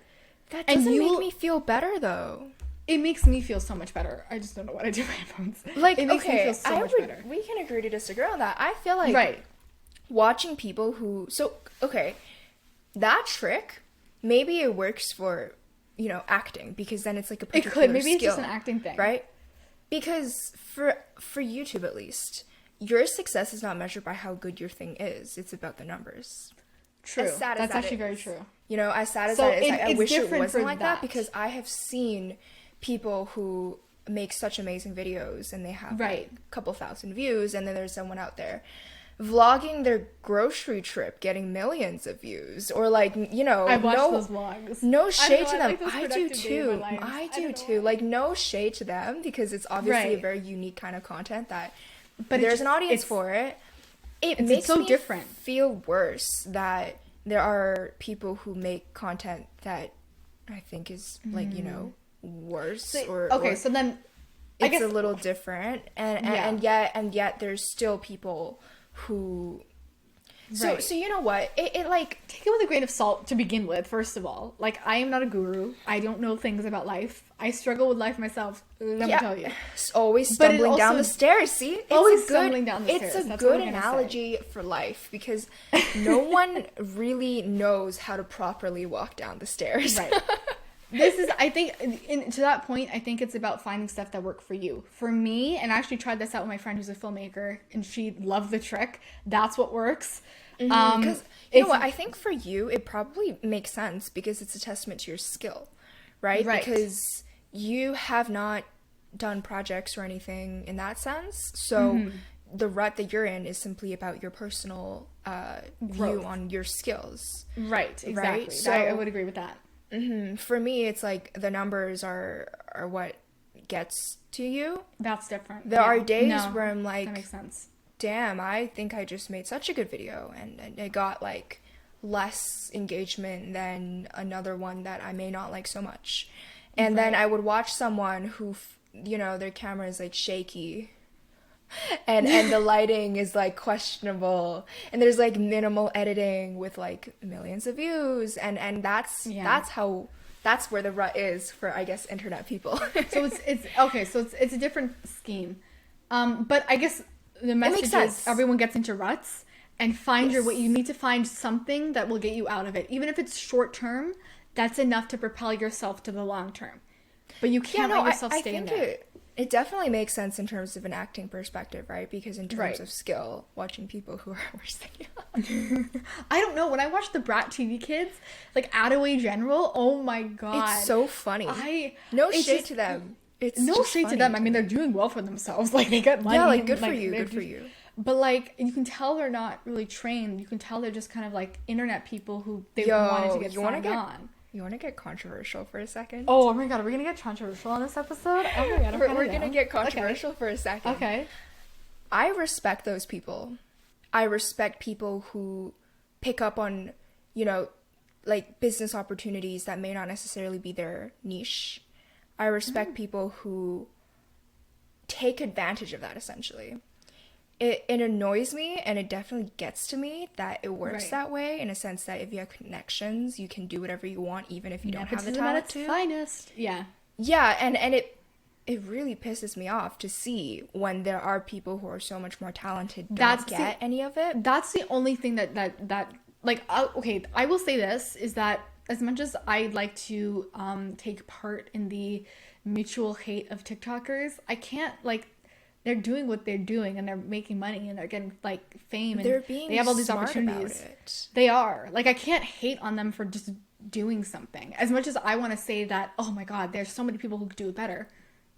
That doesn't make me feel better, though. It makes me feel so much better. I just don't know what I do with my headphones. Like, it makes me feel so much better. We can agree to disagree on that. I feel like watching people who... So, okay, that trick, maybe it works for, acting, because then it's like a particular skill. It could. Maybe it's just an acting thing. Right? Because for YouTube, at least, your success is not measured by how good your thing is. It's about the numbers. True. That's actually very true. As sad as that is, I wish it wasn't like that, because I have seen people who make such amazing videos and they have like a couple thousand views, and then there's someone out there vlogging their grocery trip getting millions of views, or like, I watch those vlogs. No shade to them. I do too. I do too. Like, no shade to them, because it's obviously a very unique kind of content that, but there's an audience for it. It makes so me different. Feel worse that there are people who make content that I think is like, worse, so then I guess a little different, and yet there's still people who so you know what, it like, take it with a grain of salt to begin with. First of all, like, I am not a guru. I don't know things about life. I struggle with life myself, let me tell you. Always stumbling down the stairs. See, stumbling down the stairs. It's a good analogy for life, because no one really knows how to properly walk down the stairs. Right. This is, I think, to that point, I think it's about finding stuff that work for you. For me, and I actually tried this out with my friend who's a filmmaker, and she loved the trick. That's what works. Because you know what, I think for you, it probably makes sense, because it's a testament to your skill, right? Because you have not done projects or anything in that sense. So the rut that you're in is simply about your personal view on your skills. Right, exactly. Right? So, I would agree with that. For me, it's like the numbers are what gets to you. That's different. There are days where I'm like, that makes sense. Damn, I think I just made such a good video, and it got like less engagement than another one that I may not like so much. And then I would watch someone who, their camera is like shaky, and the lighting is like questionable, and there's like minimal editing with like millions of views, and that's where the rut is for, I guess, internet people. So it's okay. So it's a different scheme, but I guess the message is everyone gets into ruts, and find what you need to find something that will get you out of it, even if it's short term. That's enough to propel yourself to the long term. But you can't let yourself stay in there. It definitely makes sense in terms of an acting perspective, right? Because in terms of skill, watching people who are worse than you. I don't know. When I watch the Brat TV kids, like Attaway General, oh my god. It's so funny. No shade to them. It's no shade to them. I mean, they're doing well for themselves. Like, they get money. Yeah, like, good for you. Good for you. But, like, you can tell they're not really trained. You can tell they're just kind of, like, internet people who they wanted to get signed on. You want to get controversial for a second? Oh my god, are we going to get controversial on this episode? Oh my god, we're going to get controversial for a second. Okay. I respect those people. I respect people who pick up on, like, business opportunities that may not necessarily be their niche. I respect people who take advantage of that, essentially. It annoys me, and it definitely gets to me that it works Right. that way, in a sense that if you have connections, you can do whatever you want, even if you don't have the Nepotism at talent its to. finest. Yeah. Yeah, and it really pisses me off to see when there are people who are so much more talented don't get any of it. That's the only thing that like okay, I will say this is that as much as I'd like to take part in the mutual hate of TikTokers, I can't, like, they're doing what they're doing and they're making money and they're getting like fame and They're being they have all these smart opportunities. about it. They are. Like, I can't hate on them for just doing something. As much as I want to say that, oh my god, there's so many people who could do it better.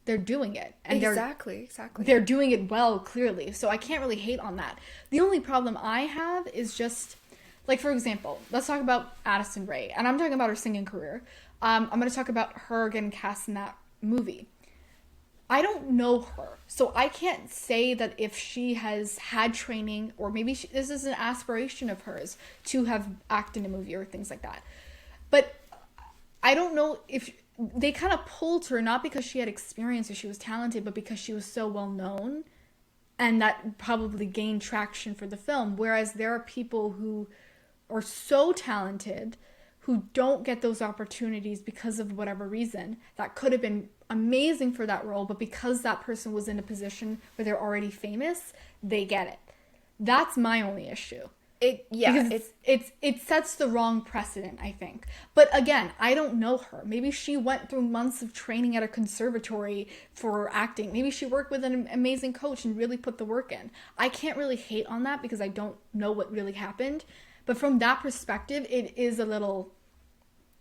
They're doing it. And Exactly. they're doing it well, clearly. So I can't really hate on that. The only problem I have is just, like, for example, let's talk about Addison Rae. And I'm talking about her singing career. I'm going to talk about her getting cast in that movie. I don't know her, so I can't say that if she has had training, or maybe this is an aspiration of hers to have acted in a movie or things like that. But I don't know if they kind of pulled her, not because she had experience or she was talented, but because she was so well known, and that probably gained traction for the film. Whereas there are people who are so talented who don't get those opportunities because of whatever reason that could have been amazing for that role, but because that person was in a position where they're already famous, they get it. That's my only issue. Because it sets the wrong precedent, I think. But again, I don't know her. Maybe she went through months of training at a conservatory for acting. Maybe she worked with an amazing coach and really put the work in. I can't really hate on that because I don't know what really happened. But from that perspective, it is a little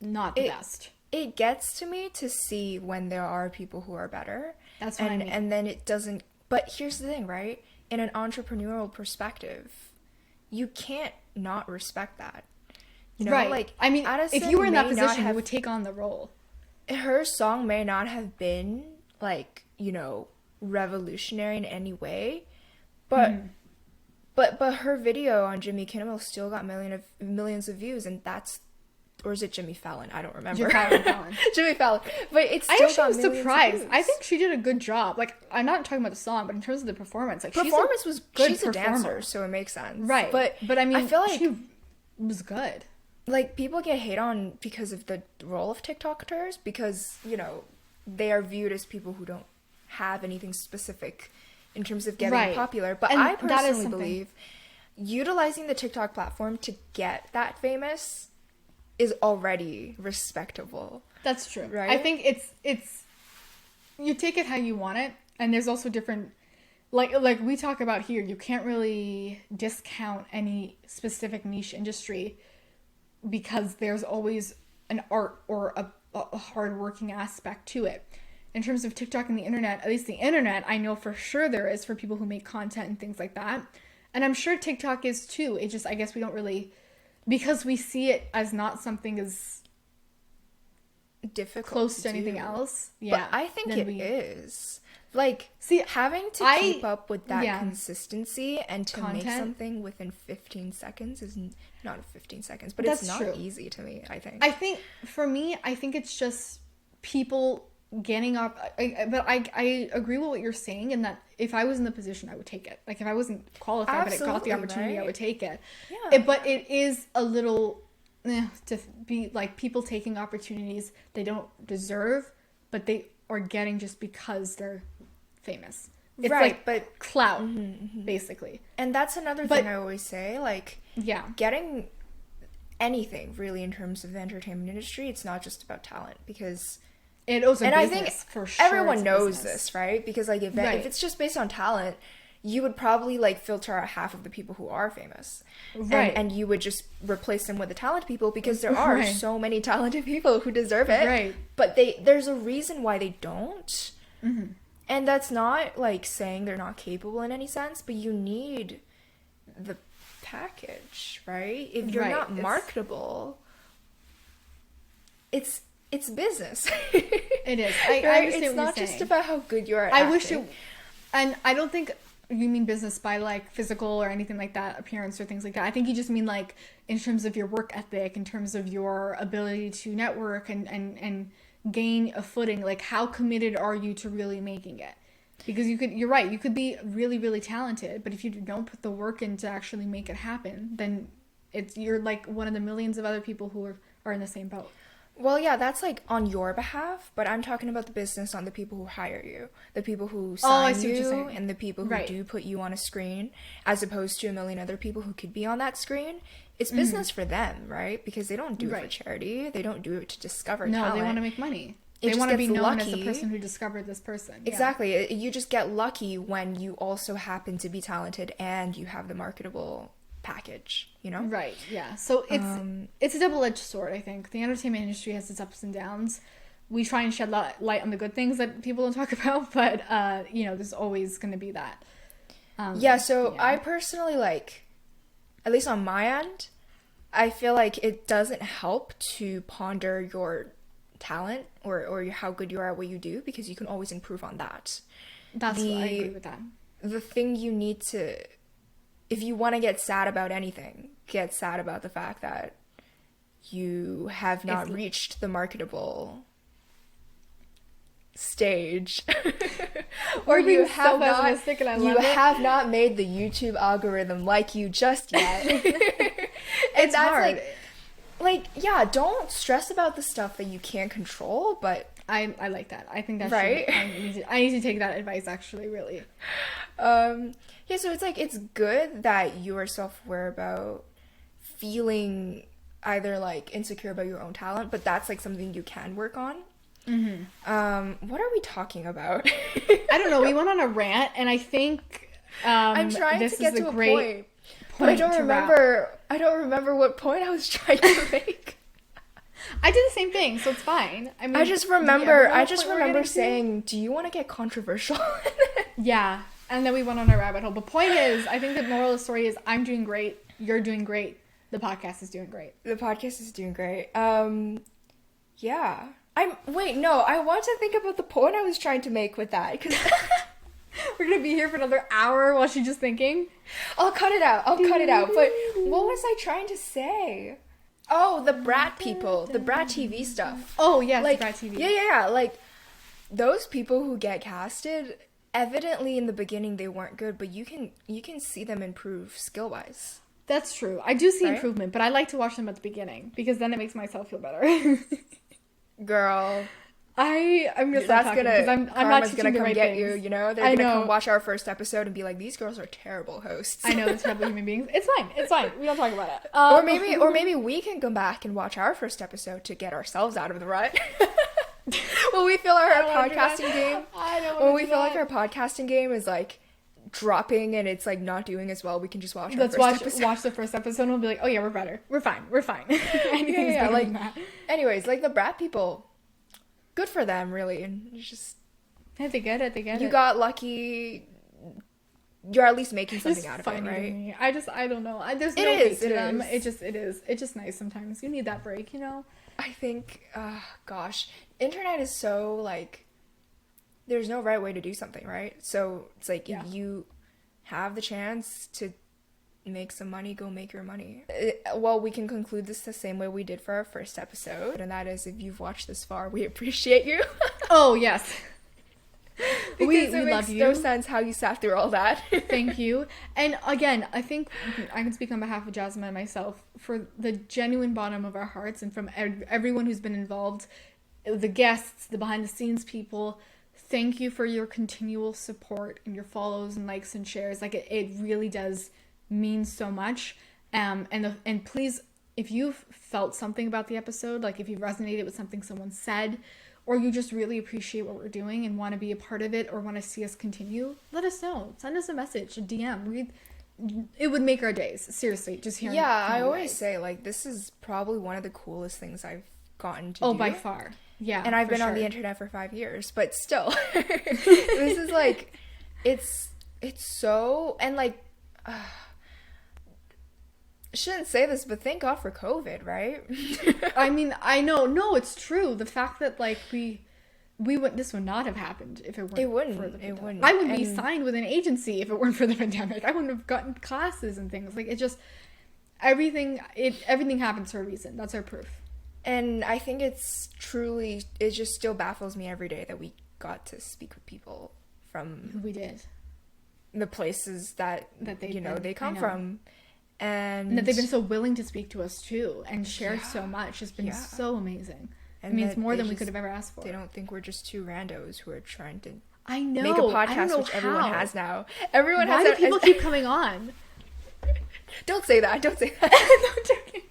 not the best. It gets to me to see when there are people who are better. That's what I mean. And then it doesn't. But here's the thing, right? In an entrepreneurial perspective, you can't not respect that. You know, right. Like, I mean, Addison if you were in that may not position, you have- would take on the role. her song may not have been, like, revolutionary in any way, but but her video on Jimmy Kimmel still got millions of views, and that's, or is it Jimmy Fallon? I don't remember. Fallon. Jimmy Fallon. But it's I still actually got was millions of surprised. views. I think she did a good job. Like, I'm not talking about the song, but in terms of the performance, like, performance she's was a good she's a performer. dancer, so it makes sense. Right. But I mean, I feel like she was good. like people get hate on because of the role of TikTokers, because they are viewed as people who don't have anything specific in terms of getting Right. popular. But And I that is personally something- believe utilizing the TikTok platform to get that famous is already respectable. That's true. Right? I think it's you take it how you want it, and there's also different, like we talk about here, you can't really discount any specific niche industry because there's always an art or a hardworking aspect to it. In terms of TikTok and the internet, at least the internet, I know for sure there is for people who make content and things like that. And I'm sure TikTok is too. It just, I guess we don't really, because we see it as not something as Difficult close to do. anything else. Yeah. But I think then it is. Like, See, having to I- keep up with that yeah. consistency and to make Content. something within 15 seconds is not 15 seconds, but That's it's not true. easy to me, I think. I think for me, I think it's just people getting up. But I agree with what you're saying, in that if I was in the position, I would take it. Like, if I wasn't qualified, but I got the Absolutely, opportunity, I right? would take it. Yeah. But it is a little to be like people taking opportunities they don't deserve, but they are getting just because they're famous. It's Right, like but- clout, basically. And that's another But- thing I always say, like, Yeah. getting anything really in terms of the entertainment industry, it's not just about talent, because It owes a and I business, think for sure. everyone it's a knows business. this, right? Because like if Right. it's just based on talent, you would probably like filter out half of the people who are famous, Right. And you would just replace them with the talented people, because there are Right. so many talented people who deserve it, Right. But there's a reason why they don't, and that's not like saying they're not capable in any sense, but you need the package, right? If you're Right, not it's- marketable, it's business. It is. I Right? understand It's what you're not just saying. about how good you are at I wish acting. it, and I don't think you mean business by like physical or anything like that, appearance or things like that. I think you just mean like in terms of your work ethic, in terms of your ability to network and gain a footing. Like, how committed are you to really making it? Because you're right, you could be really, really talented, but if you don't put the work in to actually make it happen, then you're like one of the millions of other people who are in the same boat. Well, yeah, that's like on your behalf, but I'm talking about the business on the people who hire you, the people who sign you, and the people who do put you on a screen, as opposed to a million other people who could be on that screen. It's business for them, right? Because they don't do it for charity. They don't do it to discover talent. No, they want to make money. They want to be known as the person who discovered this person. Exactly. Yeah. You just get lucky when you also happen to be talented and you have the marketable package, you know? Right, yeah. So it's a double-edged sword, I think. The entertainment industry has its ups and downs. We try and shed light on the good things that people don't talk about, but, there's always going to be that. I personally, like, at least on my end, I feel like it doesn't help to ponder your talent or how good you are at what you do, because you can always improve on that. I agree with that. The thing you need to... If you want to get sad about anything, get sad about the fact that you have not reached the marketable stage. Or you have not made the YouTube algorithm like you just yet. It's hard. Don't stress about the stuff that you can't control, but I like that. I think that's right. I need to take that advice, actually, really. So it's like, it's good that you are self-aware about feeling either like insecure about your own talent, but that's like something you can work on. What are we talking about? I don't know. We went on a rant, and I think I'm trying to get to a point, but I don't remember what point I was trying to make. I did the same thing, so it's fine. I mean, I just remember saying, "Do you want to get controversial?" Yeah. And then we went on a rabbit hole. But point is, I think the moral of the story is, I'm doing great. You're doing great. The podcast is doing great. Yeah. I want to think about the point I was trying to make with that. Cause we're going to be here for another hour while she's just thinking. I'll cut it out. But what was I trying to say? Oh, the Brat people. The Brat TV stuff. Oh, yes, like, Brat TV. Yeah. Like, those people who get casted... Evidently in the beginning they weren't good, but you can see them improve skill-wise. That's true. I do see improvement, but I like to watch them at the beginning because then it makes myself feel better. Girl, I'm just not talking because I'm not teaching gonna the come right get things. you know? They're gonna come watch our first episode and be like, these girls are terrible hosts. I know, they're terrible human beings. It's fine. We don't talk about it. Or maybe we can come back and watch our first episode to get ourselves out of the rut. When we feel our podcasting game. When we feel like our podcasting game is like dropping and it's like not doing as well, we can just watch our first episode. Watch the first episode and we'll be like, oh yeah, we're better. We're fine. Anything's better like than that. Anyways, like the Brat people, good for them, really. And it's just they get it. You got lucky. You're at least making something out of it, right? I don't know. There's no hate to them. It is. It's just nice sometimes. You need that break, you know? I think, gosh, internet is so, like, there's no right way to do something, right? So it's like, if you have the chance to make some money, go make your money. Well, we can conclude this the same way we did for our first episode, and that is, if you've watched this far, we appreciate you. Oh, yes. We love you. No sense how you sat through all that. Thank you. And again, I think I can speak on behalf of Jasmine and myself, for the genuine bottom of our hearts and from everyone who's been involved, the guests, the behind the scenes people, thank you for your continual support and your follows and likes and shares. Like it really does mean so much. And please, if you've felt something about the episode, like if you resonated with something someone said, or you just really appreciate what we're doing and want to be a part of it or want to see us continue, let us know. Send us a message, a DM. It would make our days. Seriously, just hearing. Yeah, I always say, like, this is probably one of the coolest things I've gotten to do. Oh, by far. Yeah. And I've been on the internet for 5 years, but still. This is, like, it's so, and, like, shouldn't say this, but thank God for COVID, right? I mean, I know. No, it's true. The fact that, like, this would not have happened if it weren't for the pandemic. I wouldn't be signed with an agency if it weren't for the pandemic. I wouldn't have gotten classes and things. Like, it just, everything happens for a reason. That's our proof. And I think it's truly, it just still baffles me every day that we got to speak with people from We did. the places that That you know been, they come know. from, and And that they've been so willing to speak to us too and share Yeah. so much. It's been Yeah. so amazing. and I mean, it's that more they than we just- could have ever asked for. They don't think we're just two randos who are trying to I know. make a I don't podcast, know which everyone how. has now. Everyone Why has. do a- people keep coming on? Don't say that. Don't say that. No, I'm joking.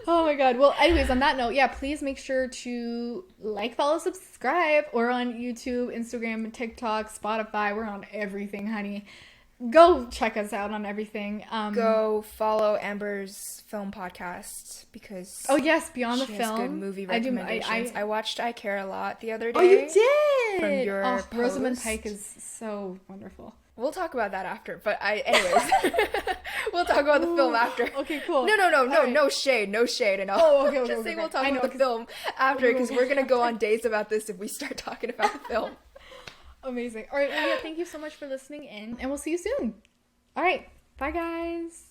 Oh my god. Well, anyways, on that note, yeah, please make sure to like, follow, subscribe. We're on YouTube, Instagram, TikTok, Spotify. We're on everything, honey. Go check us out on everything. Go follow Amber's film podcast because Oh yes, Beyond the she Film. has good movie I do. recommendations. I watched I Care a Lot the other day. Oh, you did. From your Rosamund post. Pike is so wonderful. We'll talk about that after. But anyways, we'll talk about the film after. Okay, cool. No, right. no shade and all. Oh, okay, Just okay, saying okay. we'll talk I know, about the 'cause- film after because Okay. we're gonna go on days about this if we start talking about the film. Amazing. All right, well, yeah, thank you so much for listening in, and we'll see you soon. All right, bye, guys.